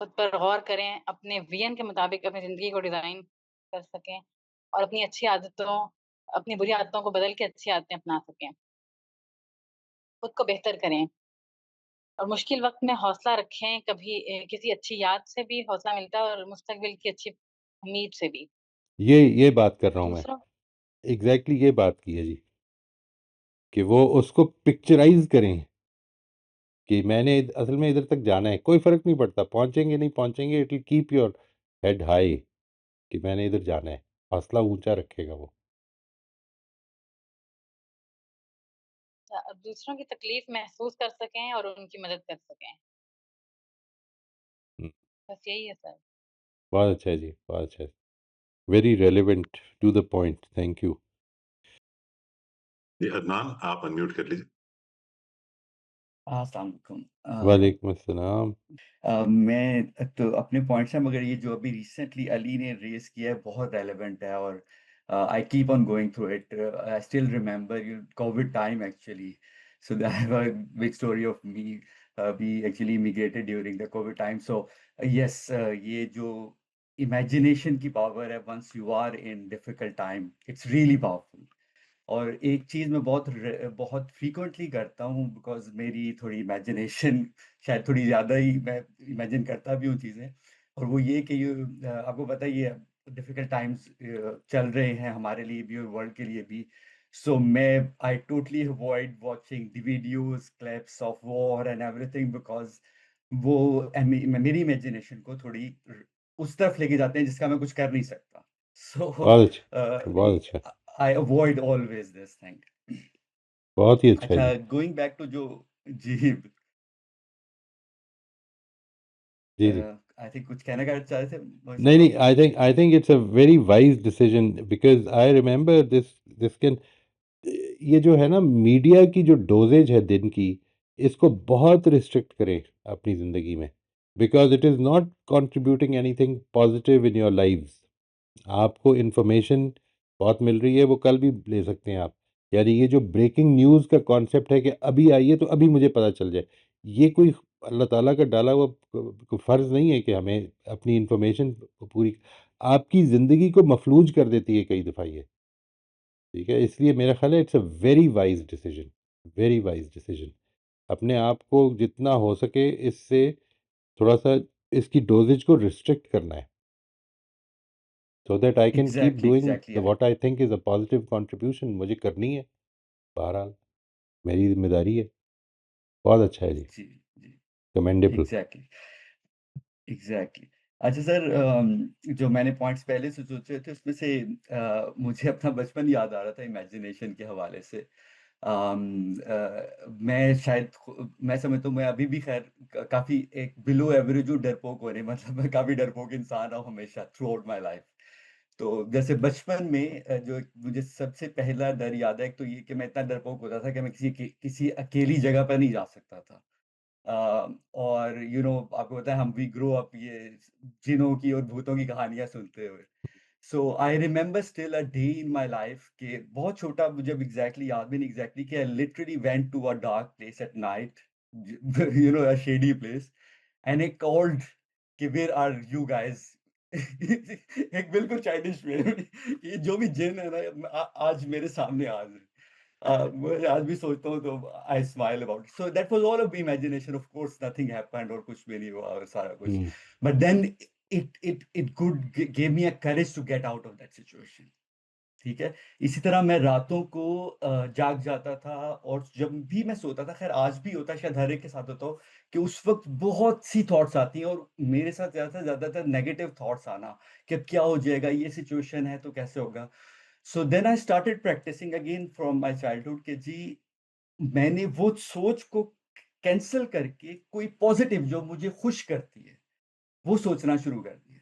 खुद पर गौर करें, अपने विज़न के मुताबिक अपनी ज़िंदगी को डिज़ाइन कर सकें और अपनी बुरी आदतों को बदल के अच्छी आदतें अपना सकें। खुद को बेहतर करें और मुश्किल वक़्त में हौसला रखें, कभी किसी अच्छी याद से भी हौसला मिलता है और मुस्तकबिल की अच्छी उम्मीद से भी। ये बात कर रहा हूँ मैं, दूसरा एग्जैक्टली ये बात की है जी, कि वो उसको पिक्चराइज करें कि मैंने असल में इधर तक जाना है, कोई फ़र्क नहीं पड़ता पहुँचेंगे नहीं पहुँचेंगे, it will keep your head high, कि मैंने इधर जाना है, हौसला ऊंचा रखेगा वो। दूसरों की तकलीफ़ महसूस कर सकें और उनकी मदद कर सकें। हम्म, बस यही है सर। बहुत अच्छा है जी, बहुत अच्छा है, very relevant to the point, thank you. जी, अदनान आप अनम्यूट कर लीजिए। अस्सलाम वालेकुम। वालेकुम अस्सलाम। मैं तो अपने पॉइंट्स हैं, मगर ये जो अभी रिसेंटली अली ने रेज़ किया है बहुत रेलेवेंट है, और I keep on going through it. I still remember COVID time actually. So I have a big story of me. We actually immigrated during the COVID time. So yes, ये जो imagination की power है, once you are in difficult time, it's really powerful. और एक चीज़ मैं बहुत frequently करता हूँ, बिकॉज़ मेरी थोड़ी इमेजिनेशन शायद थोड़ी ज़्यादा ही, मैं इमेजिन करता भी हूँ चीज़ें। और वो ये कि आपको पता ही है, डिफिकल्ट टाइम्स चल रहे हैं हमारे लिए भी और वर्ल्ड के लिए भी। सो मैं I totally avoid watching the videos, clips of war and everything, because वो मेरी इमेजिनेशन को थोड़ी उस तरफ लेके जाते हैं जिसका मैं कुछ कर नहीं सकता। सो बहुत अच्छा, बहुत अच्छा, I avoid always this thing. बहुत ही अच्छा अच्छा, जी। गोइंग बैक टू जो जी, जी, जी। आई थिंक कुछ कहना चाह रहे थे मोहित नहीं, साहब नहीं, आप? I think it's a very wise decision, because I remember this can ये जो है ना, मीडिया की जो डोज़ेज है दिन की, इसको बहुत रिस्ट्रिक्ट करें अपनी ज़िंदगी में, because it is not contributing anything positive in your lives. आपको इन्फॉर्मेशन बहुत मिल रही है, वो कल भी ले सकते हैं आप। यानी ये जो ब्रेकिंग न्यूज़ का कॉन्सेप्ट है कि अभी आई है तो अभी मुझे पता चल जाए, ये कोई अल्लाह ताला का डाला हुआ फ़र्ज़ नहीं है कि हमें अपनी इन्फॉर्मेशन पूरी आपकी ज़िंदगी को मफलूज कर देती है कई दफ़ा ये, ठीक है? इसलिए मेरा ख़्याल है it's a very wise decision, very wise decision. अपने आप को जितना हो सके इससे थोड़ा-सा इसकी डोज़ेज को रिस्ट्रिक्ट करना है। So that I can keep exactly doing exactly what I think is a positive contribution, मुझे करनी है, बहरहाल मेरी ज़िम्मेदारी है। बहुत अच्छा है जी, जी जी, कमेंडेबल। Exactly exactly. अच्छा सर, जो मैंने पॉइंट्स पहले से सोचे थे उसमें से मुझे अपना बचपन याद आ रहा था इमेजिनेशन के हवाले से। मैं शायद मैं समझता हूँ मैं अभी भी खैर काफी एक बिलो एवरेज हूँ डरपोक होने, मतलब मैं काफी डरपोक इंसान रहा हूँ हमेशा थ्रू आउट माई लाइफ। तो जैसे बचपन में जो मुझे सबसे पहला डर याद है, एक तो ये कि मैं इतना डरपोक होता था कि मैं किसी अकेली जगह पर नहीं जा सकता था। और आपको पता है हम वी ग्रो अप ये जिनों की और भूतों की कहानियां सुनते हुए। So I remember still a day in my life के बहुत छोटा, मुझे एग्जैक्टली याद भी नहीं एग्जैक्टली, कि I literally went to a dark place at night, a shady place, and I called कि वेयर आर यू गाइस। एक बिल्कुल चाइल्डिश वे में, ये जो भी जिन है ना आज मेरे सामने आज है। मैं आज भी सोचता हूँ तो I smile about it. So that was all of imagination, of course nothing happened और कुछ भी नहीं हुआ और सारा कुछ। हुँ, but then it good gave me a courage to get out of that situation. ठीक है? इसी तरह मैं रातों को जाग जाता था, और जब भी मैं सोता था, खैर आज भी होता है, शायद हर एक के साथ होता हो, कि उस वक़्त बहुत सी थॉट्स आती हैं, और मेरे साथ ज़्यादातर नेगेटिव थॉट्स आना, कि अब क्या हो जाएगा? ये सिचुएशन है तो कैसे होगा? So then I started practicing again from my childhood, कि जी मैंने वो सोच को कैंसल करके कोई पॉज़िटिव जो मुझे खुश करती है, वो सोचना शुरू कर दिया।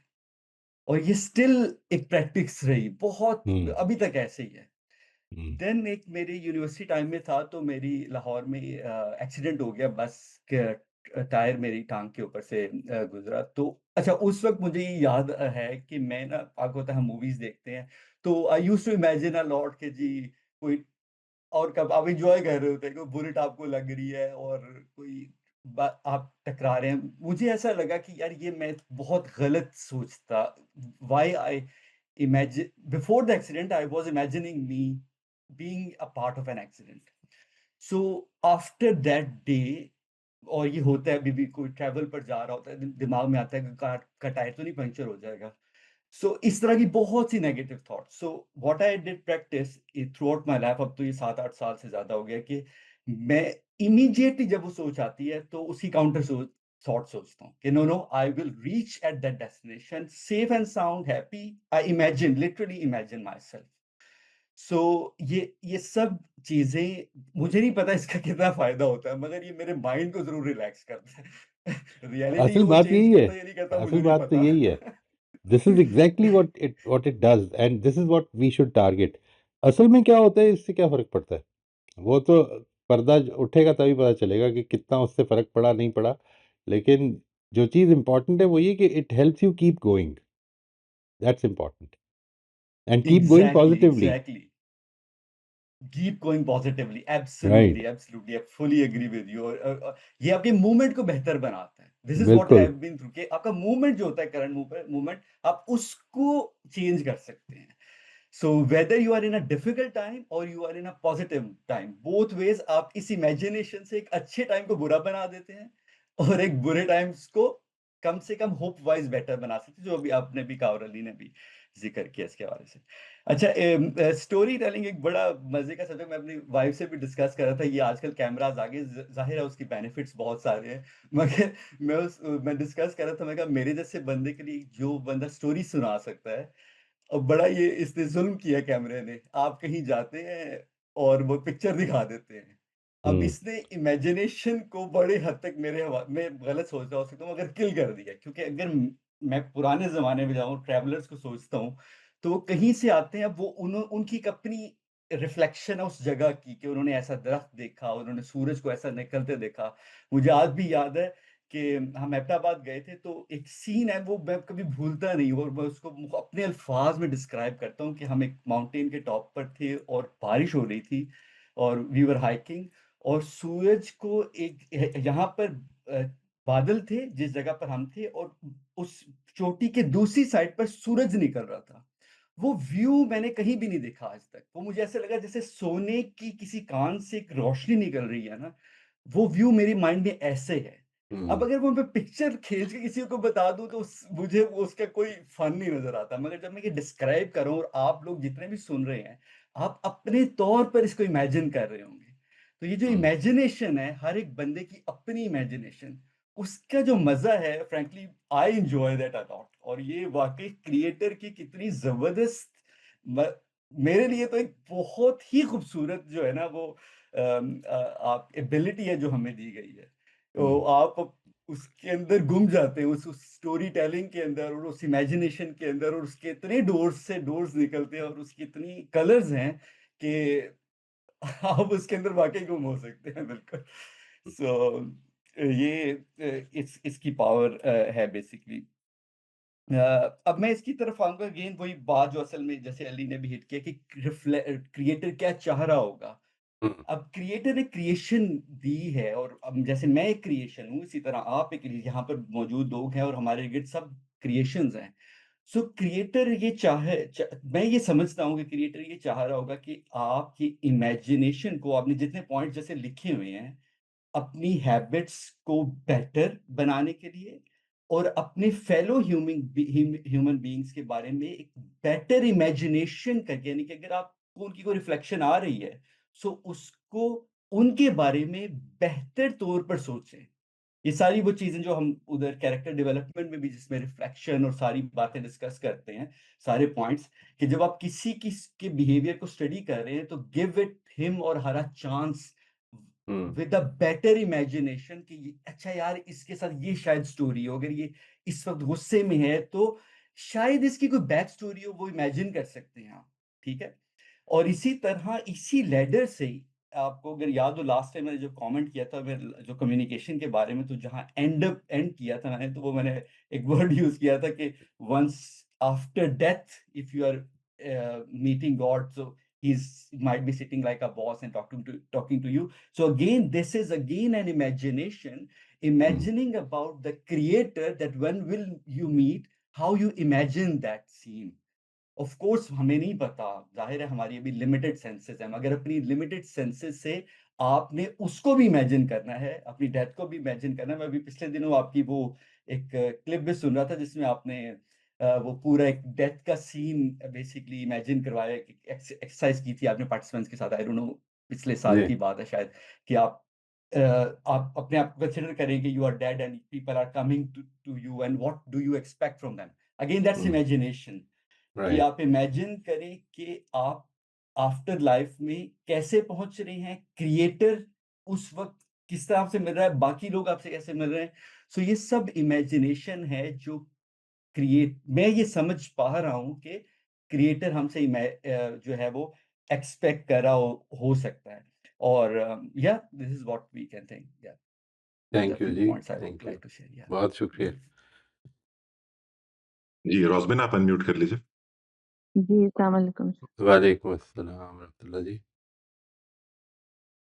और ये स्टिल एक प्रैक्टिस रही, बहुत हुँ, अभी तक ऐसे ही है। हुँ, देन एक मेरी यूनिवर्सिटी टाइम में था, तो मेरी लाहौर में एक्सीडेंट हो गया, बस के टायर मेरी टांग के ऊपर से गुजरा। तो अच्छा, उस वक्त मुझे ये याद है कि मैं ना, आपको पता है हम मूवीज देखते हैं, तो I use to imagine a lot के जी कोई, और कब आप एंजॉय कर रहे होते हैं, कोई बुलेट आपको लग रही है और कोई आप टकरा रहे हैं, मुझे ऐसा लगा कि यार ये मैं बहुत गलत सोचता। Why I imagine before the accident I was imagining me being a part of an accident. So after that day, और ये होता है अभी भी, कोई ट्रैवल पर जा रहा होता है, दिमाग में आता है कि कार का टायर तो नहीं पंक्चर हो जाएगा। सो इस तरह की बहुत सी negative thought. So what I did practice throughout my life, अब तो ये 7-8 साल से ज्यादा हो गया, कि मैं इमीडिएटली जब वो सोच आती है तो उसकी काउंटर थॉट सोचता हूँ कि no no, I will reach at that destination safe and sound happy. I imagine, literally imagine myself. सो ये सब चीजें, मुझे नहीं पता इसका कितना फायदा होता है, मगर ये मेरे माइंड को जरूर रिलैक्स करता है। रियलिटी असल वो बात चेंज यही है, करता है या नहीं करता असल मुझे नहीं बात तो पता। यही है। This is exactly what it does, and this is what we should target. असल में क्या होता है, इससे क्या फ़र्क पड़ता है? वो तो पर्दा उठेगा तभी पता चलेगा कि कितना उससे फ़र्क पड़ा, नहीं पड़ा। लेकिन जो चीज़ इम्पोर्टेंट है वो ये कि it helps you keep going, that's important, and keep going exactly positively, exactly, keep going positively, absolutely right, absolutely, I fully agree with you. और ये आपके मूवमेंट को बेहतर बनाता है। दिस इज व्हाट आई बिल्कुल। हैव बीन थ्रू, कि आपका मूवमेंट जो होता है, करंट मूवमेंट, आप उसको चेंज कर सकते हैं। So whether you are in a difficult time और you are in a positive time, both ways आप इस इमेजिनेशन से एक अच्छे टाइम को बुरा बना देते हैं और एक बुरे टाइम्स को कम से कम होप वाइज बेटर बना सकते हैं, जो अभी आपने भी कहा और अली ने भी जिक्र किया इसके हवाले से। अच्छा, स्टोरी टेलिंग एक बड़ा मजे का सब्जेक्ट, मैं अपनी वाइफ से भी डिस्कस कर रहा था। ये आजकल कैमरास आगे, जाहिर है उसकी बेनिफिट्स बहुत सारे हैं, मगर मैं डिस्कस कर रहा था, मैं कहा मेरे जैसे बंदे के लिए जो बंदा स्टोरी सुना सकता है, और बड़ा ये इसने ज़ुल्म किया कैमरे ने। आप कहीं जाते हैं और वो पिक्चर दिखा देते हैं। अब इसने इमेजिनेशन को बड़े हद तक मेरे मैं गलत सोच रहा हो सकता हूँ, मगर किल कर दिया। क्योंकि अगर मैं पुराने ज़माने में जाऊँ, ट्रैवलर्स को सोचता हूँ, तो वो कहीं से आते हैं, वो उनकी एक अपनी रिफ्लेक्शन है उस जगह की, कि उन्होंने ऐसा दरख्त देखा, उन्होंने सूरज को ऐसा निकलते देखा। मुझे आज भी याद है कि हम अहमदाबाद गए थे, तो एक सीन है वो मैं कभी भूलता नहीं, और मैं उसको अपने अल्फाज में डिस्क्राइब करता हूँ कि हम एक माउंटेन के टॉप पर थे और बारिश हो रही थी, और वी वर हाइकिंग, और सूरज को एक यहाँ पर अ, बादल थे जिस जगह पर हम थे, और उस चोटी के दूसरी साइड पर सूरज निकल रहा था। वो व्यू मैंने कहीं भी नहीं देखा आज तक। वो मुझे ऐसा लगा जैसे सोने की किसी कान से एक रोशनी निकल रही है ना, वो व्यू मेरे माइंड में ऐसे है। अब अगर वो मैं पिक्चर खींच के किसी को बता दूँ, तो मुझे वो उसका कोई फन नहीं नज़र आता। मगर जब मैं ये डिस्क्राइब कर रहा हूँ और आप लोग जितने भी सुन रहे हैं, आप अपने तौर पर इसको इमेजिन कर रहे होंगे। तो ये जो इमेजिनेशन है, हर एक बंदे की अपनी इमेजिनेशन, उसका जो मज़ा है, frankly I enjoy that a lot. और ये वाक़ई क्रिएटर की कितनी ज़बरदस्त म मेरे लिए तो एक बहुत ही खूबसूरत जो है ना वो आप एबिलिटी है जो हमें दी गई है। तो आप उसके अंदर गुम जाते हैं, उस स्टोरी टेलिंग के अंदर और उस इमेजिनेशन के अंदर, और उसके इतने डोर्स से डोर्स निकलते हैं और उसकी इतनी कलर्स हैं कि आप उसके अंदर वाक़ई गुम हो सकते हैं, बिल्कुल। सो ये इसकी पावर है बेसिकली। अब मैं इसकी तरफ आऊँगा, अगेन वही बात जो असल में जैसे अली ने भी हिट किया, कि क्रिएटर क्या चाह रहा होगा। अब क्रिएटर ने क्रिएशन दी है, और अब जैसे मैं एक क्रिएशन हूँ, इसी तरह आप एक, यहाँ पर मौजूद लोग हैं और हमारे इर्द सब क्रिएशंस हैं। सो क्रिएटर ये मैं ये समझता हूँ कि क्रिएटर ये चाह रहा होगा कि आपकी इमेजिनेशन को, आपने जितने पॉइंट जैसे लिखे हुए हैं, अपनी हैबिट्स को बेटर बनाने के लिए, और अपने फेलो ह्यूमन बीइंग्स के बारे में एक बेटर इमेजिनेशन करके, यानी कि अगर आपको उनकी कोई रिफ्लेक्शन आ रही है, सो उसको उनके बारे में बेहतर तौर पर सोचें। ये सारी वो चीज़ें जो हम उधर कैरेक्टर डेवलपमेंट में भी, जिसमें रिफ्लेक्शन और सारी बातें डिस्कस करते हैं, सारे पॉइंट्स, कि जब आप किसी के बिहेवियर को स्टडी कर रहे हैं, तो गिव इट हिम और her a chance with a better imagination, कि अच्छा यार, इसके साथ ये शायद स्टोरी हो, अगर ये इस वक्त गुस्से में है, तो शायद इसकी कोई बैक स्टोरी हो, वो इमेजिन कर सकते हैं आप। ठीक है। और इसी तरह इसी लैडर से ही, आपको अगर याद हो, लास्ट टाइम मैंने जो कमेंट किया था, मैं जो कम्युनिकेशन के बारे में, तो जहाँ एंड किया था मैंने, तो वो मैंने एक वर्ड यूज किया था कि once after death, if you are meeting God, so might be sitting like a boss and talking to you. So again, this is again an imagination, imagining about the creator, that when will you meet, how you imagine that scene. Of course हमें नहीं पता, ज़ाहिर है हमारी अभी limited senses हैं, मगर अपनी लिमिटेड सेंसेस से आपने उसको भी इमेजिन करना है, अपनी डेथ को भी इमेजिन करना है। मैं अभी पिछले दिनों आपकी वो एक क्लिप भी सुन रहा था, जिसमें आपने वो पूरा एक डेथ का सीन बेसिकली इमेजिन करवाया, एक्सरसाइज की थी आपने पार्टिसिपेंट्स के साथ। आई डोंट नो, पिछले साल की बात है शायद, कि आप अपने आप को कंसिडर करें कि you are dead and people are coming to you, and what do you expect from them. Again that's imagination, कि राइट। आप इमेजिन करें कि आप आफ्टर लाइफ में कैसे पहुंच रहे हैं, क्रिएटर उस वक्त किस तरह आपसे मिल रहा है, बाकी लोग आपसे कैसे मिल रहे हैं। सो ये सब इमेजिनेशन है जो मैं ये समझ पा रहा हूं कि क्रिएटर हमसे जो है वो एक्सपेक्ट कर रहा हो सकता है। और या this is what we can think, या these are thank you few जी, points I would thank you, like to share. या बहुत शुक्रिया। जी, रोज़बिन आप अनम्यूट कर लीजिए। जी, अस्सलाम वालेकुम। वालेकुम अस्सलाम रहमतुल्लाह जी।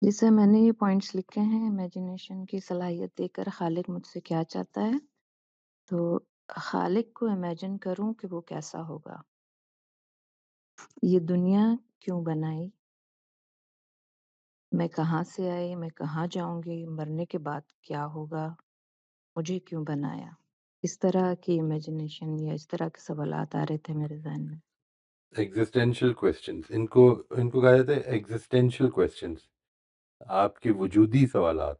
जी सर, मैंने ये पॉइंट्स लिखे हैं, इमेजिनेशन की सलाहियत देकर खालिक मुझसे क्या चाहता है? तो खालिक को इमेजिन करूँ कि वो कैसा होगा। ये दुनिया क्यों बनाई? मैं कहाँ से आई? मैं कहाँ जाऊँगी? मरने के बाद क्या होगा? मुझे क्यों बनाया? इस तरह की इमेजिनेशन या इस तरह के सवालात आ रहे थे मेरे ज़हन में। एग्जिस्टेंशियल क्वेश्चंस, इनको इनको कहा जाता है एग्जिस्टेंशियल क्वेश्चंस, आपके वजूदी सवालात।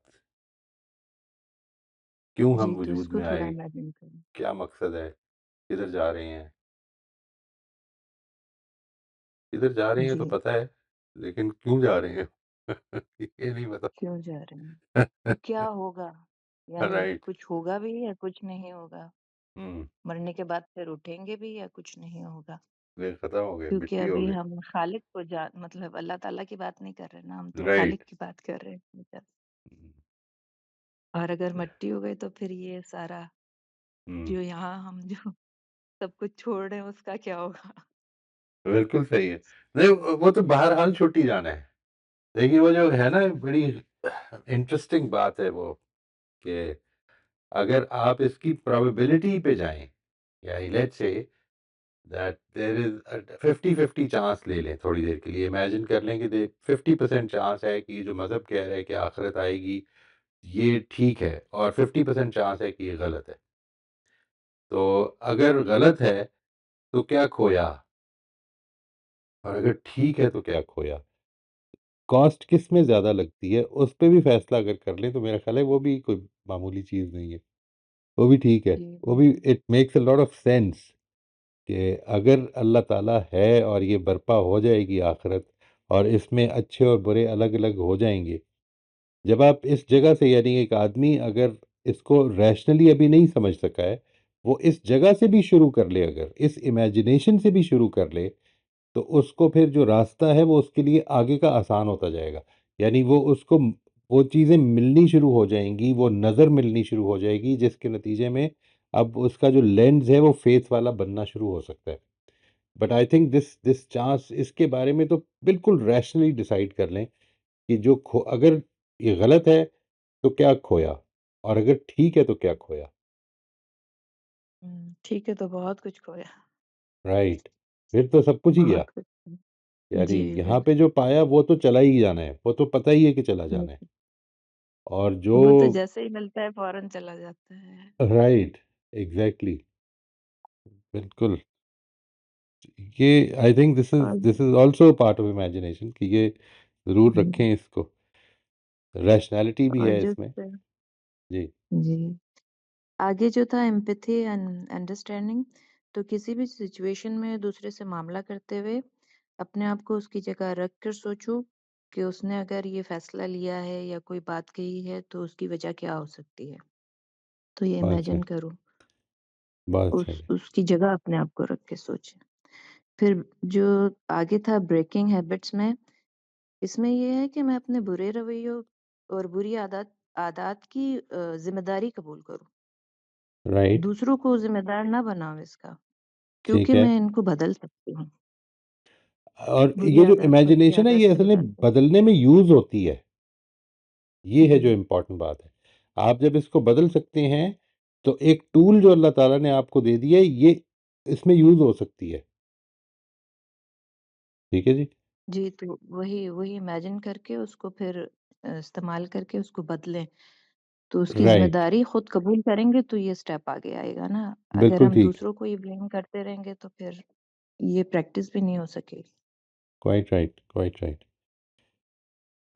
क्यों हम जी, तो वजूद इसको में थोड़ा आए? इमेजिन करें। क्या मकसद है? किधर जा रहे हैं? किधर जा रहे हैं तो जी, पता है, लेकिन क्यों जा रहे हैं ये नहीं पता। क्यों जा रहे हैं? तो क्या होगा? यानी राइट। कुछ होगा भी या कुछ नहीं होगा? हम्म। मरने के बाद फिर उठेंगे भी या कुछ नहीं होगा? ये खत्म हो गए, क्योंकि मिट्टी हो अभी गए। हम खालिक को मतलब अल्लाह ताला की बात नहीं कर रहे ना, हम तो खालिक राइट। की बात कर रहे हैं। और अगर मिट्टी हो गई तो फिर ये सारा हम्म। जो यहाँ हम जो सब कुछ छोड़ रहे हैं उसका क्या होगा? बिल्कुल सही है। नहीं, वो तो बहरहाल छुट्टी जाना है। देखिए वो जो है ना, बड़ी इंटरेस्टिंग बात है वो, कि अगर आप इसकी प्रोबेबिलिटी पे जाएं, या let's say that there is 50-50 chance ले लें, थोड़ी देर के लिए इमेजिन कर लें कि 50% चांस है कि जो मज़हब कह रहा है कि आखिरत आएगी ये ठीक है, और 50% चांस है कि ये गलत है। तो अगर गलत है तो क्या खोया, और अगर ठीक है तो क्या खोया? कॉस्ट किस में ज़्यादा लगती है, उस पे भी फैसला अगर कर लें तो मेरा ख्याल है वो भी कोई मामूली चीज़ नहीं है। वो भी ठीक है। जी, वो भी बिल्कुल। It makes a lot of sense कि अगर अल्लाह ताला है और ये बर्पा हो जाएगी आखिरत, और इसमें अच्छे और बुरे अलग-अलग हो जाएँगे। जब आप इस जगह से, यानी एक आदमी अगर इसको रैशनली अभी नहीं समझ सका है, वो इस जगह से भी शुरू कर ले, अगर इस इमेजिनेशन से भी शुरू कर ले, तो उसको फिर जो रास्ता है वो उसके लिए आगे का आसान होता जाएगा। यानी वो उसको वो चीज़ें मिलनी शुरू हो जाएँगी, वो नज़र मिलनी शुरू हो जाएगी, जिसके नतीजे में अब उसका जो लेंस है वो फेथ वाला बनना शुरू हो सकता है। But I think this this chance, इसके बारे में तो बिल्कुल रैशनली डिसाइड कर लें कि जो खो अगर ये गलत है तो क्या खोया, और अगर ठीक है तो क्या खोया? ठीक है तो बहुत कुछ खोया, राइट। फिर तो सब कुछ ही गया। बहुत कुछ खोया। यानी जी, यहाँ पे बिल्कुल। जो पाया वो तो चला ही जाना है, वो तो पता ही है कि चला जाना है। बिल्कुल। और जो वो तो जैसे ही मिलता है फ़ौरन चला जाता है। राइट, एग्ज़ैक्टली, बिल्कुल। ये आई थिंक और this is also part of imagination, कि ये ज़रूर हुँ, रखें इसको। रैशनैलिटी भी और है जो इसमें। जी। जी। आगे जो था एम्पैथी एंड अंडरस्टैंडिंग, तो किसी भी सिचुएशन में दूसरे से मामला करते हुए अपने आप को उसकी जगह रख कर सोचो कि उसने अगर ये फैसला लिया है या कोई बात कही है तो उसकी वजह क्या हो सकती है। तो ये बात इमेजिन सही, करो, बात उस सही है। उसकी जगह अपने आप को रख के सोचें। फिर जो आगे था ब्रेकिंग हैबिट्स में, इसमें ये है कि मैं अपने बुरे रवैयों और बुरी आदत आदत की ज़िम्मेदारी कबूल करूँ। राइट, दूसरों को ज़िम्मेदार ना बनाऊँ इसका, ठीक क्योंकि है। मैं इनको बदल सकती हूँ। और बुरी ये जो आदत को अच्छी इमेजिनेशन है, आदत ये से असल में बदल सकती बदलने में यूज़ होती है। ये है जी, जो इम्पोर्टेंट बात है। आप जब इसको बदल सकते हैं, तो एक टूल जो अल्लाह ताला ने आपको दे दी है, ये इसमें यूज़ हो सकती है। ठीक है जी? जी, तो वही वही इमेजिन करके उसको फिर इस्तेमाल करके उसको बदलें। तो उसकी राइट, ज़िम्मेदारी खुद कबूल करेंगे तो ये स्टेप आगे आएगा ना। अगर बिल्कुल हम ठीक। दूसरों को ही ब्लेम करते रहेंगे तो फिर ये प्रैक्टिस भी नहीं हो सकेगी। Quite right, quite right.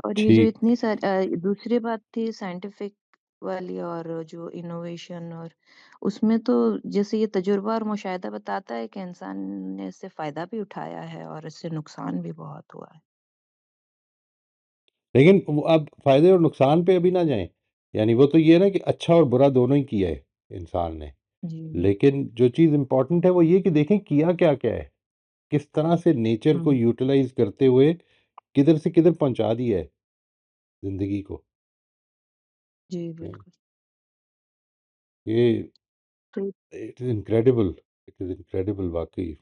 और ये जो ठीक। इतनी दूसरी बात थी साइंटिफिक वाली और जो इनोवेशन, और उसमें तो जैसे ये तजुर्बा और मुशाहिदा बताता है कि इंसान ने इससे फ़ायदा भी उठाया है और इससे नुकसान भी बहुत हुआ है। लेकिन वो अब फ़ायदे और नुकसान पे अभी ना जाएँ। यानी वो तो ये है ना कि अच्छा और बुरा दोनों ही किया है इंसान ने। जी। लेकिन जो चीज़ इम्पोर्टेंट है वो ये कि देखें किया क्या-क्या है। किस तरह से नेचर को हुँ। यूटिलाइज़ करते हुए किधर से किधर पहुँचा दिया है ज़िंदगी को। जी, हुँ। बिल्कुल। ये तो it is incredible, it is incredible वाक़ई।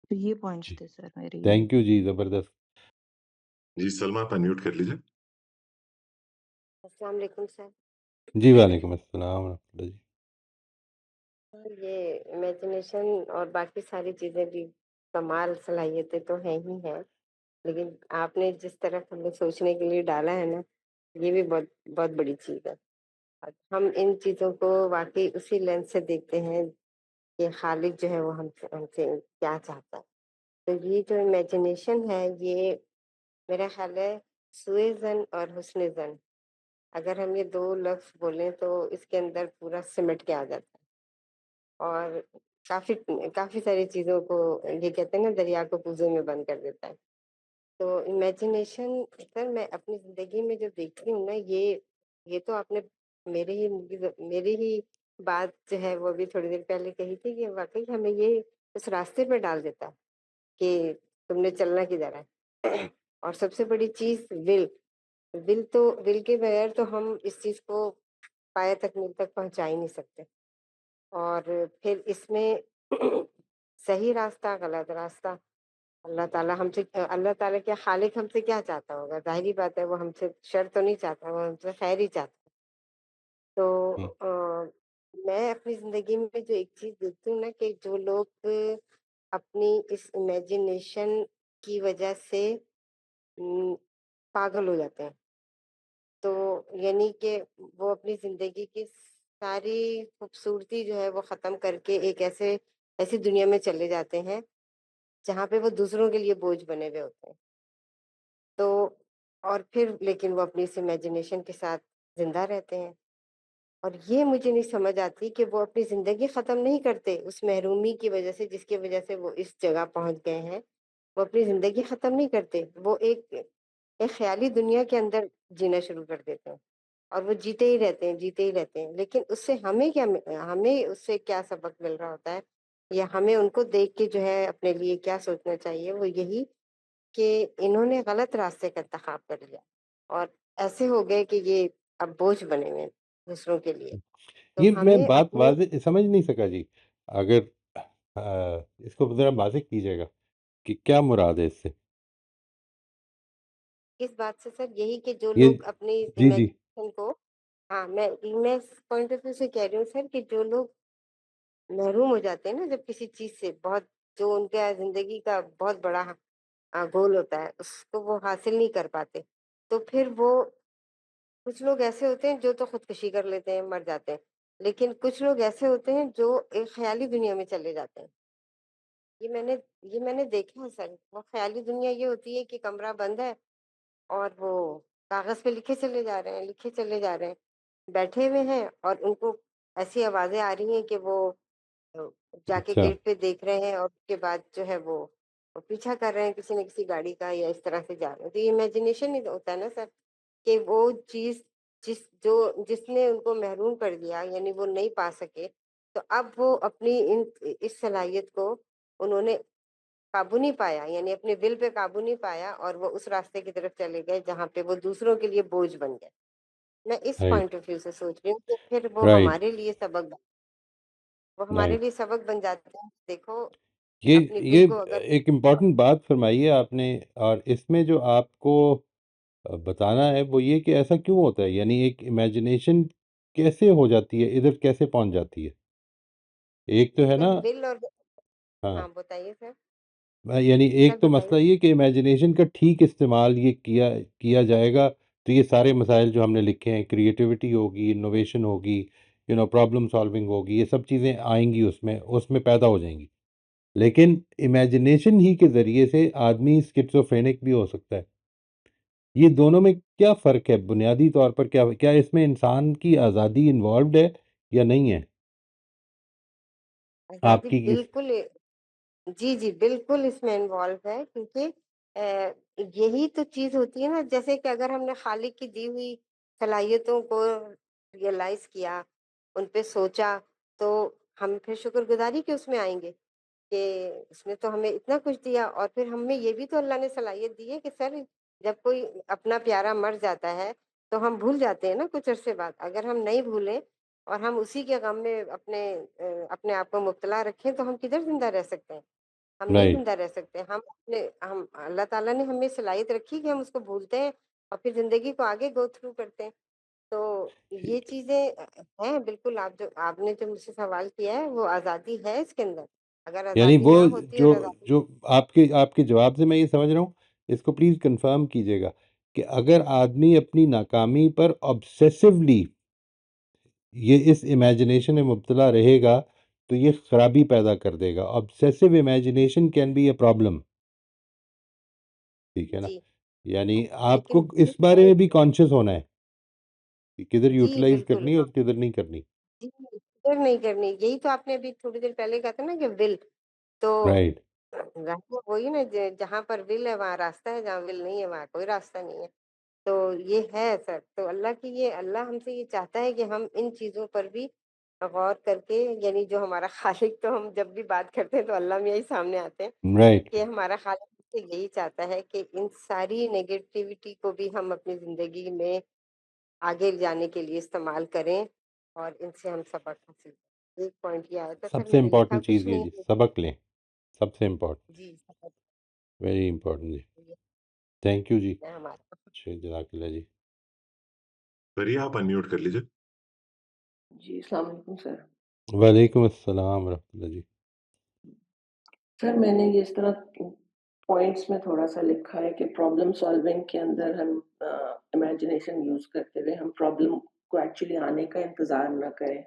तो ये पॉइंट्स जी, थे सर मेरे ये। थैंक यू जी, ज़बरदस्त। जी सलमा, आप अनम्यूट कर लीजिए। अस्सलाम वालेकुम सर। जी, वालेकुम अस्सलाम व रहमतुल्लाह जी। ये इमेजिनेशन और बाकी सारी चीज़ें भी कमाल सलाहियतें तो हैं ही हैं, लेकिन आपने जिस तरह हमें सोचने के लिए डाला है ना, ये भी बहुत बहुत बड़ी चीज़ है। हम इन चीज़ों को वाक़ई उसी लेंस से देखते हैं कि खालिक जो है वो हमसे हमसे क्या चाहता है। तो ये जो इमेजिनेशन है ये मेरा ख़्याल है सूए ज़न और हुस्न ज़न, अगर हम ये 2 लफ्ज़ बोलें तो इसके अंदर पूरा सिमट के आ जाता है। और काफ़ी काफ़ी सारी चीज़ों को ये कहते हैं ना दरिया को पूँजों में बंद कर देता है। तो इमेजिनेशन सर मैं अपनी ज़िंदगी में जो देखती हूँ ना ये तो आपने मेरी ही बात जो है वो अभी थोड़ी देर पहले कही थी कि वाक़ई हमें ये उस रास्ते पे डाल देता है कि तुमने चलना किधर है। और सबसे बड़ी चीज़ विल के बगैर तो हम इस चीज़ को पाया तकमील तक पहुँचा ही नहीं सकते। और फिर इसमें सही रास्ता, गलत रास्ता, अल्लाह ताला क्या खालिक हमसे क्या चाहता होगा? ज़ाहिर-सी बात है वो हमसे शर तो नहीं चाहता, वो हमसे खैर ही चाहता है। तो हुँ, मैं अपनी ज़िंदगी में जो एक चीज़ देखती हूँ ना कि जो लोग अपनी इस इमेजिनेशन की वजह से उम, पागल हो जाते हैं। तो यानी कि वो अपनी ज़िंदगी की सारी खूबसूरती जो है वो ख़त्म करके एक ऐसी दुनिया में चले जाते हैं, जहाँ पे वो दूसरों के लिए बोझ बने हुए होते हैं। तो और फिर लेकिन वो अपनी इस इमेजिनेशन के साथ ज़िंदा रहते हैं। और ये मुझे नहीं समझ आती कि वो अपनी ज़िंदगी ख़त्म नहीं करते, उस महरूमी की वज़ह से जिसकी वज़ह से वो इस जगह पहुँच गए हैं, वो अपनी ज़िंदगी ख़त्म नहीं करते। वो एक ख़याली दुनिया के अंदर जीना शुरू कर देते हैं और वो जीते ही रहते हैं, जीते ही रहते हैं। लेकिन उससे हमें उससे क्या सबक मिल रहा होता है या हमें उनको देख के जो है अपने लिए क्या सोचना चाहिए, वो यही कि इन्होंने गलत रास्ते का इंतखाब कर लिया और ऐसे हो गए कि ये अब बोझ बने हुए हैं दूसरों के लिए। तो ये मैं हमें बात अपने वाज़े समझ नहीं सका जी। अगर इसको ज़रा वाज़ेह कीजिएगा कि क्या मुराद है इससे? इस बात से सर यही कि जो ये लोग अपनी जी, जी। इमेजिनेशन को हाँ, मैं इस पॉइंट ऑफ व्यू से कह रही हूँ सर कि जो लोग महरूम हो जाते हैं ना जब किसी चीज़ से बहुत जो उनका ज़िंदगी का बहुत बड़ा गोल होता है, उसको वो हासिल नहीं कर पाते। तो फिर वो कुछ लोग ऐसे होते हैं जो तो खुदकुशी कर लेते हैं, मर जाते हैं। लेकिन कुछ लोग ऐसे होते हैं जो एक ख़याली दुनिया में चले जाते हैं। ये मैंने ये मैंने देखा है सर। वो ख़याली दुनिया ये होती है कि कमरा बंद है और वो कागज़ पे लिखे चले जा रहे हैं, लिखे चले जा रहे हैं। बैठे हुए हैं और उनको ऐसी आवाज़ें आ रही हैं कि वो अ, जाके अच्छा, गेट पे देख रहे हैं और उसके बाद जो है वो पीछा कर रहे हैं किसी न किसी गाड़ी का या इस तरह से जा रहे हैं। तो ये इमेजिनेशन ही तो होता है ना सर कि वो चीज़ जिसने उनको महरूम कर दिया यानी वो नहीं पा सके, तो अब वो अपनी इस सलाहियत को उन्होंने काबू नहीं पाया यानी अपने विल पे काबू नहीं पाया और वो उस रास्ते की तरफ चले गए जहाँ पे वो दूसरों के लिए बोझ बन गए। मैं इस राइट, पॉइंट ऑफ व्यू से सोच रही हूँ कि फिर राइट। वो हमारे राइट। लिए सबक बन जाते हैं। देखो ये अपनी ये विल को अगर एक इम्पॉर्टेंट बात फरमाई है आपने और इसमें जो आपको बताना है वो ये कि ऐसा क्यों होता है? यानी एक इमेजिनेशन कैसे हो जाती है? इधर कैसे पहुँच जाती है? एक तो है सर ना विल और हाँ। हाँ, बताइए सर। यानी सर एक तो बताइए। मसला ये कि इमेजिनेशन का ठीक इस्तेमाल ये किया किया जाएगा तो ये सारे मसाइल जो हमने लिखे हैं क्रिएटिविटी होगी, इनोवेशन होगी, प्रॉब्लम सॉल्विंग होगी, ये सब चीज़ें आएँगी उसमें उसमें पैदा हो जाएँगी। लेकिन इमेजिनेशन ही के ज़रिए से आदमी स्किज़ोफ्रेनिक भी हो सकता है। ये दोनों में क्या फ़र्क है? बुनियादी तौर पर क्या क्या इसमें इंसान की आज़ादी इन्वॉल्व्ड है या नहीं है? आज़ादी आपकी इस बिल्कुल जी, जी, बिल्कुल इसमें इन्वॉल्व है क्योंकि यही तो चीज़ होती है ना जैसे कि अगर हमने खालिक की दी हुई सलाहियतों को रियलाइज़ किया, उन पे सोचा, तो हम फिर शुक्रगुज़ारी के उसमें आएँगे कि उसने तो हमें इतना कुछ दिया और फिर हमें ये भी तो अल्लाह ने सलाहियत दी है कि सर जब कोई अपना प्यारा मर जाता है, तो हम भूल जाते हैं ना कुछ अरसे बाद। अगर हम नहीं भूलें और हम उसी के गम में अपने आप को मुब्तला रखें, तो हम किधर ज़िंदा रह सकते हैं? हम नहीं राइट, ज़िंदा रह सकते। हम अल्लाह ताला ने हमें सलाहियत रखी कि हम उसको भूलते हैं और फिर ज़िंदगी को आगे गो थ्रू करते हैं। तो ये चीज़ें हैं बिल्कुल। आपने जो मुझसे सवाल किया है वो आज़ादी है इसके अंदर। अगर यानी आज़ादी वो ना होती जो और आज़ादी जो आपके आपके जवाब से मैं ये समझ रहा हूँ, इसको प्लीज़ कंफर्म कीजिएगा कि अगर आदमी अपनी नाकामी पर ऑब्सेसिवली ये इस इमेजिनेशन में मुब्तला रहेगा तो ये खराबी पैदा कर देगा। Obsessive imagination can be a problem, ठीक है ना? जी, यानी लेकिन आपको ये इस बारे है में भी कॉन्शियस होना है कि किधर जी, यूटिलाइज बिल्कुल। करनी है हाँ, और किधर नहीं करनी। जी, फिक्र नहीं करनी। यही तो आपने अभी थोड़ी देर पहले कहा था ना कि विल, तो राइट। रास्ता वही ना, जहाँ पर विल है वहाँ रास्ता है, जहाँ विल नहीं है वहाँ कोई रास्ता नहीं है। तो ये है सर। तो अल्लाह हमसे ये चाहता है कि हम इन चीज़ों पर भी गौर करके, यानी जो हमारा खालिक, तो हम जब भी बात करते हैं तो अल्लाह मियाँ ही सामने आते हैं राइट। कि हमारा खालिक हमसे यही चाहता है कि इन सारी नेगेटिविटी को भी हम अपनी ज़िंदगी में आगे जाने के लिए इस्तेमाल करें और इनसे हम सबक हासिल करें। एक पॉइंट ये आया था सर, सबसे मैंने लिखा इम्पोर्टेंट चीज़ कुछ ये नहीं जी, है। सबक लें। सबसे इम्पोर्टेंट, जी, सबक वेरी इम्पोर्टेंट जी। ये थैंक यू जी। है हमारा। जज़ाकल्लाह जी। करिए, आप अनम्यूट कर लीजिए। जी, अस्सलाम वालेकुम सर। वालेकुम अस्सलाम रहमतुल्लाह जी। सर, मैंने ये इस तरह पॉइंट्स में थोड़ा-सा लिखा है कि प्रॉब्लम सॉल्विंग के अंदर हम इमेजिनेशन यूज़ करते हुए हम प्रॉब्लम को एक्चुअली आने का इंतज़ार ना करें,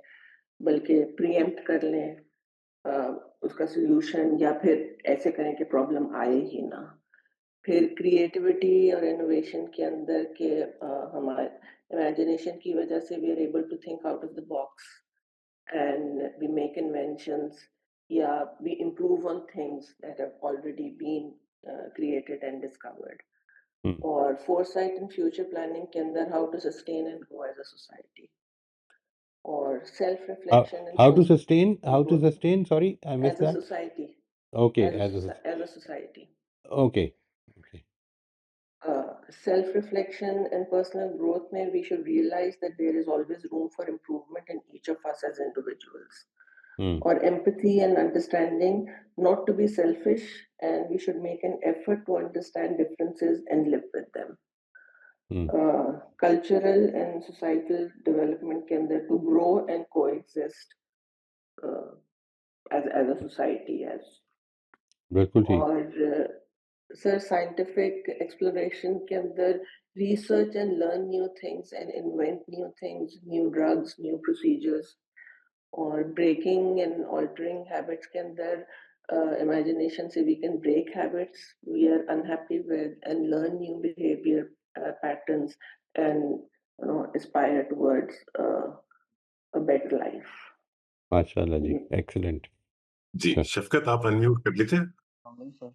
बल्कि प्रीएम्प्ट कर लें अ, उसका सॉल्यूशन, या फिर ऐसे करें कि प्रॉब्लम आए ही ना। फिर क्रिएटिविटी और इनोवेशन के अंदर के हमारे इमेजिनेशन की वजह से we are able to think out of the box and we make inventions. Yeah, we improve on things that have already been created and discovered. Hmm. Or foresight and future planning के अंदर how to sustain and grow as a society. Or self reflection and How to personal growth sustain, sorry, I missed as a that. society. Okay, As a society. okay. Okay. Self reflection and personal growth may we should realize that there is always room for improvement in each of us as individuals. Hmm. Or empathy and understanding, not to be selfish, and we should make an effort to understand differences and live with them. Hmm. Cultural and societal development के अंदर to grow and coexist uh, as a society as. बिल्कुल ठीक। और sir scientific exploration के अंदर research and learn new things and invent new things, new drugs, new procedures. और breaking and altering habits के अंदर इमेजिनेशन से we can break habits we are unhappy with and learn new behaviour patterns and aspire towards a better life. माशाल्लाह जी, excellent. जी, अच्छा, शफ़क़त आप unmute कर लीजिए। सर।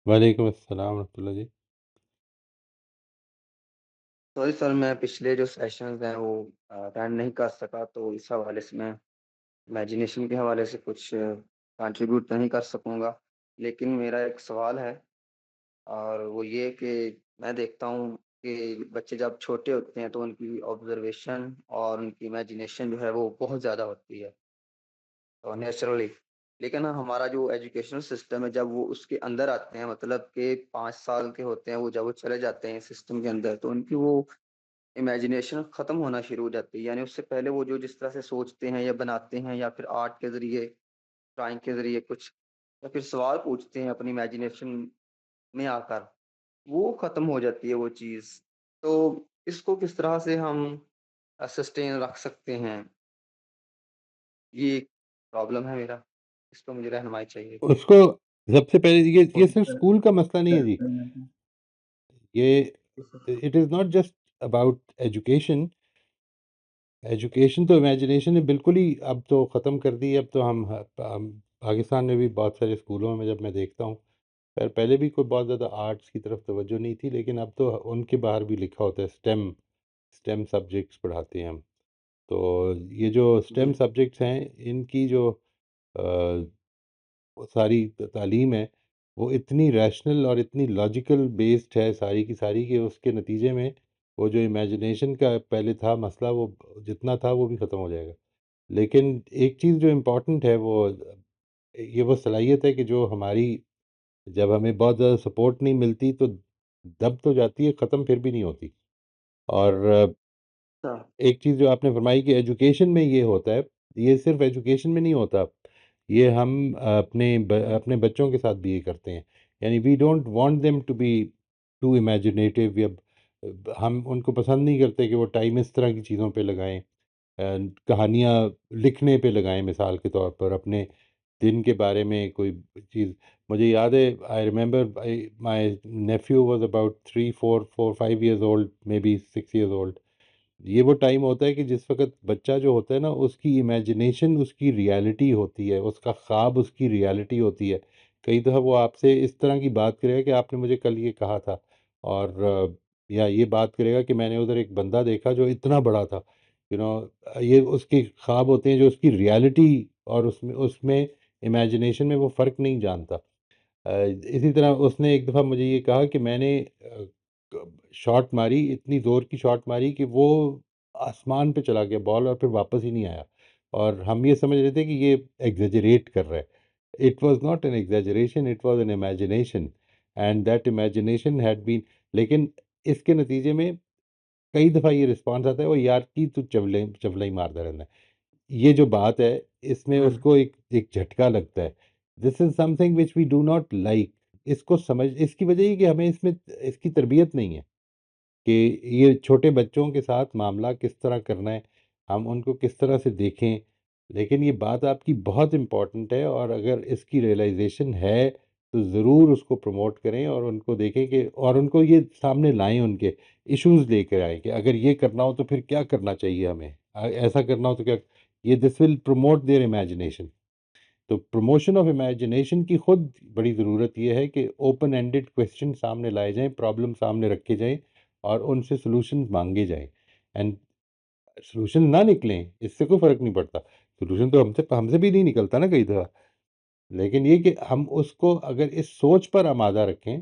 वालेकुम अस्सलाम रहमतुल्लाह जी। सॉरी सर, मैं पिछले जो सेशंस हैं वो अटेंड नहीं कर सका, तो इस हवाले से मैं इमेजिनेशन के हवाले से कुछ कंट्रीब्यूट नहीं कर सकूँगा। लेकिन मेरा एक सवाल है और वो ये कि मैं देखता हूँ कि बच्चे जब छोटे होते हैं तो उनकी ऑब्ज़र्वेशन और उनकी इमेजिनेशन जो है वो बहुत ज़्यादा होती है नेचुरली। लेकिन हमारा जो एजुकेशनल सिस्टम है जब वो उसके अंदर आते हैं, मतलब कि 5 साल के होते हैं वो, जब वो चले जाते हैं सिस्टम के अंदर, तो उनकी वो इमेजिनेशन खत्म होना शुरू हो जाती है। यानी उससे पहले वो जो जिस तरह से सोचते हैं या बनाते हैं या फिर आर्ट के ज़रिए, ड्राइंग के ज़रिए कुछ, या फिर सवाल पूछते हैं अपनी इमेजिनेशन में आकर, वो खत्म हो जाती है वो चीज़। तो इसको किस तरह से हम सस्टेन रख सकते हैं? ये एक प्रॉब्लम है मेरा, इस पे मुझे रहनुमाई चाहिए। उसको सबसे पहले ये सिर्फ सर, स्कूल का मसला नहीं है जी। जी ये sir. It is not just about education. Education तो इमेजिनेशन ने बिल्कुल ही अब तो ख़त्म कर दी है। अब तो हम पाकिस्तान में भी बहुत सारे स्कूलों में जब मैं देखता हूँ, पहले भी कोई बहुत ज़्यादा आर्ट्स की तरफ तवज्जो नहीं थी, लेकिन अब तो उनके बाहर भी लिखा होता है स्टेम, स्टेम सब्जेक्ट्स पढ़ाते हैं हम। तो ये जो स्टेम जी। सब्जेक्ट्स हैं, इनकी जो वो सारी तालीम है, वो इतनी रैशनल और इतनी लॉजिकल बेस्ड है सारी की सारी, कि उसके नतीजे में वो जो इमेजिनेशन का पहले था मसला, वो जितना था वो भी ख़त्म हो जाएगा। लेकिन एक चीज़ जो इम्पोर्टेंट है वो ये वो सलाहियत है कि जो हमारी, जब हमें बहुत ज़्यादा सपोर्ट नहीं मिलती तो दब तो जाती है, ख़त्म फिर भी नहीं होती। और अच्छा। एक चीज़ जो आपने फरमाई कि एजुकेशन में ये होता है, ये सिर्फ एजुकेशन में नहीं होता, ये हम अपने बच्चों के साथ भी ये करते हैं। यानी we don't want them to be too imaginative, या हम उनको पसंद नहीं करते कि वो टाइम इस तरह की चीज़ों पे लगाएं, कहानियाँ लिखने पे लगाएं, मिसाल के तौर पर अपने दिन के बारे में कोई चीज़। मुझे याद है, I remember my nephew was about 3 4 4 5 years old, maybe 6 years old। ये वो टाइम होता है कि जिस वक़्त बच्चा जो होता है ना, उसकी इमेजिनेशन उसकी रियलिटी होती है, उसका ख्वाब उसकी रियलिटी होती है। कई दफ़ा वो आपसे इस तरह की बात करेगा कि आपने मुझे कल ये कहा था, और या ये बात करेगा कि मैंने उधर एक बंदा देखा जो इतना बड़ा था। ये उसके ख्वाब होते हैं जो उसकी रियलिटी, और उसमें उसमें इमेजिनेशन में वो फ़र्क नहीं जानता। इसी तरह उसने एक दफ़ा मुझे ये कहा कि मैंने शॉट मारी, इतनी ज़ोर की शॉट मारी कि वो आसमान पे चला गया बॉल, और फिर वापस ही नहीं आया, और हम ये समझ रहे थे कि ये एग्ज़ैजरेट कर रहा है। It was not an exaggeration, it was an imagination, and that imagination had been. लेकिन इसके नतीजे में कई दफ़ा ये रिस्पॉन्स आता है, "ओह यार की तू चवलाई मारता रहना है।" ये जो बात है, इसमें उसको एक एक झटका लगता है। This is something which we do not like. इसको समझ इसकी वजह ये कि हमें इसमें इसकी तरबियत नहीं है कि ये छोटे बच्चों के साथ मामला किस तरह करना है, हम उनको किस तरह से देखें। लेकिन ये बात आपकी बहुत इम्पोर्टेंट है, और अगर इसकी रियलाइज़ेशन है, तो ज़रूर उसको प्रमोट करें, और उनको देखें कि, और उनको ये सामने लाएँ, उनके इश्यूज़ लेकर आएँ कि अगर ये करना हो तो फिर क्या करना चाहिए हमें? ऐसा करना हो तो क्या, ये this will promote their imagination. तो प्रमोशन ऑफ इमेजिनेशन की खुद बड़ी ज़रूरत ये है कि ओपन एंडेड क्वेश्चन सामने लाए जाएँ, प्रॉब्लम सामने रखे जाएँ, और उनसे सॉल्यूशंस माँगे जाएँ। एंड सॉल्यूशन ना निकलें, इससे कोई फ़र्क नहीं पड़ता। सॉल्यूशन तो हमसे हमसे भी नहीं निकलता ना कई दफ़ा। लेकिन ये कि हम उसको अगर इस सोच पर आमादा रखें,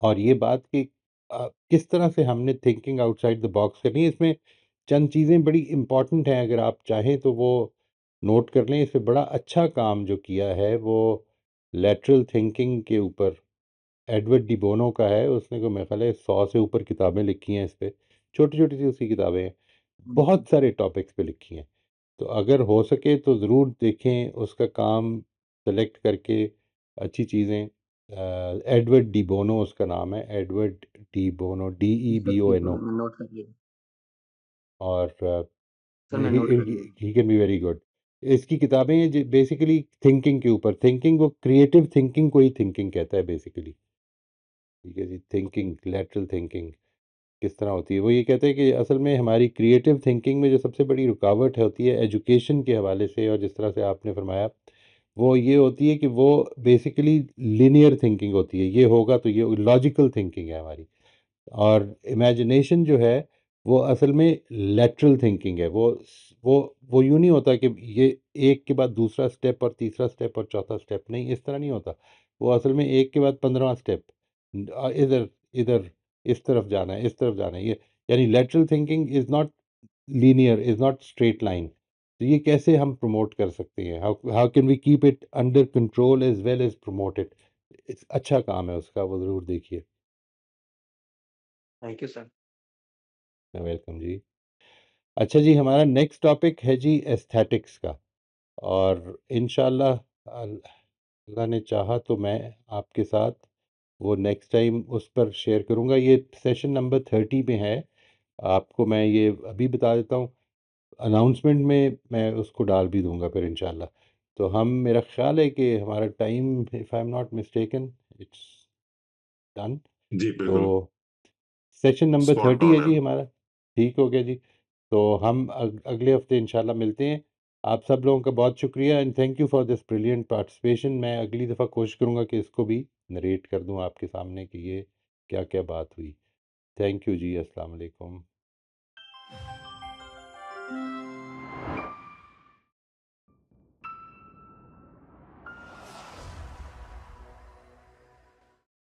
और ये बात कि किस तरह से हमने थिंकिंग आउटसाइड द बॉक्स करनी है, इसमें चंद चीज़ें बड़ी इम्पॉर्टेंट हैं, अगर आप चाहें तो वो नोट कर लें। इसमें बड़ा अच्छा काम जो किया है वो लैटरल थिंकिंग के ऊपर एडवर्ड डी बोनो का है। उसने को मेरे ख्याल है 100 से ऊपर किताबें लिखी हैं इस पे, छोटी-छोटी सी उसकी किताबें हैं, बहुत सारे टॉपिक्स पे लिखी हैं। तो अगर हो सके तो ज़रूर देखें उसका काम, सेलेक्ट करके अच्छी चीज़ें। एडवर्ड डी बोनो उसका नाम है, एडवर्ड डी बोनो, सर ठीक है, DEBONO। मैं नोट कर लिया। और सर मैं नोट कर लिया। He can be very good. इसकी किताबें हैं बेसिकली थिंकिंग के ऊपर, थिंकिंग, वो क्रिएटिव थिंकिंग को ही थिंकिंग कहता है बेसिकली। ठीक है जी, थिंकिंग, लैटरल थिंकिंग किस तरह होती है, वो ये कहते हैं कि असल में हमारी क्रिएटिव थिंकिंग में जो सबसे बड़ी रुकावट होती है एजुकेशन के हवाले से, और जिस तरह से आपने फरमाया, वो ये होती है कि वो बेसिकली लीनियर थिंकिंग होती है, ये होगा तो ये लॉजिकल थिंकिंग है हमारी। और इमेजिनेशन जो है वो असल में लैटरल थिंकिंग है। वो वो यूँ नहीं होता कि ये एक के बाद दूसरा स्टेप और तीसरा स्टेप और चौथा स्टेप, नहीं, इस तरह नहीं होता। वो असल में एक के बाद 15वां स्टेप, इधर इधर, इस तरफ जाना है, इस तरफ जाना है, ये यानी lateral thinking is not linear, is not straight line. तो ये कैसे हम प्रमोट कर सकते हैं? How how can we keep it under control as well as promote it? अच्छा काम है उसका, वो ज़रूर देखिए। Thank you sir. वेलकम जी। अच्छा जी, हमारा नेक्स्ट टॉपिक है जी एस्थेटिक्स का, और इंशाल्लाह अल्लाह ने चाहा तो मैं आपके साथ वो नेक्स्ट टाइम उस पर शेयर करूँगा। ये सेशन नंबर 30 में है। आपको मैं ये अभी बता देता हूँ, अनाउंसमेंट में मैं उसको डाल भी दूँगा फिर इंशाल्लाह। तो हम, मेरा ख़्याल है कि हमारा time, if I am not mistaken, it's done. जी तो बिल्कुल, सेशन नंबर स्पॉट 30 है ऑन है। जी हमारा। ठीक हो गया जी। तो हम अगले हफ्ते इंशाल्लाह मिलते हैं। आप सब लोगों का बहुत शुक्रिया, and thank you for this brilliant participation. मैं अगली दफ़ा कोशिश करूँगा कि इसको भी नरेट कर दूँ आपके सामने कि ये क्या-क्या बात हुई। थैंक यू जी, अस्सलाम वालेकुम।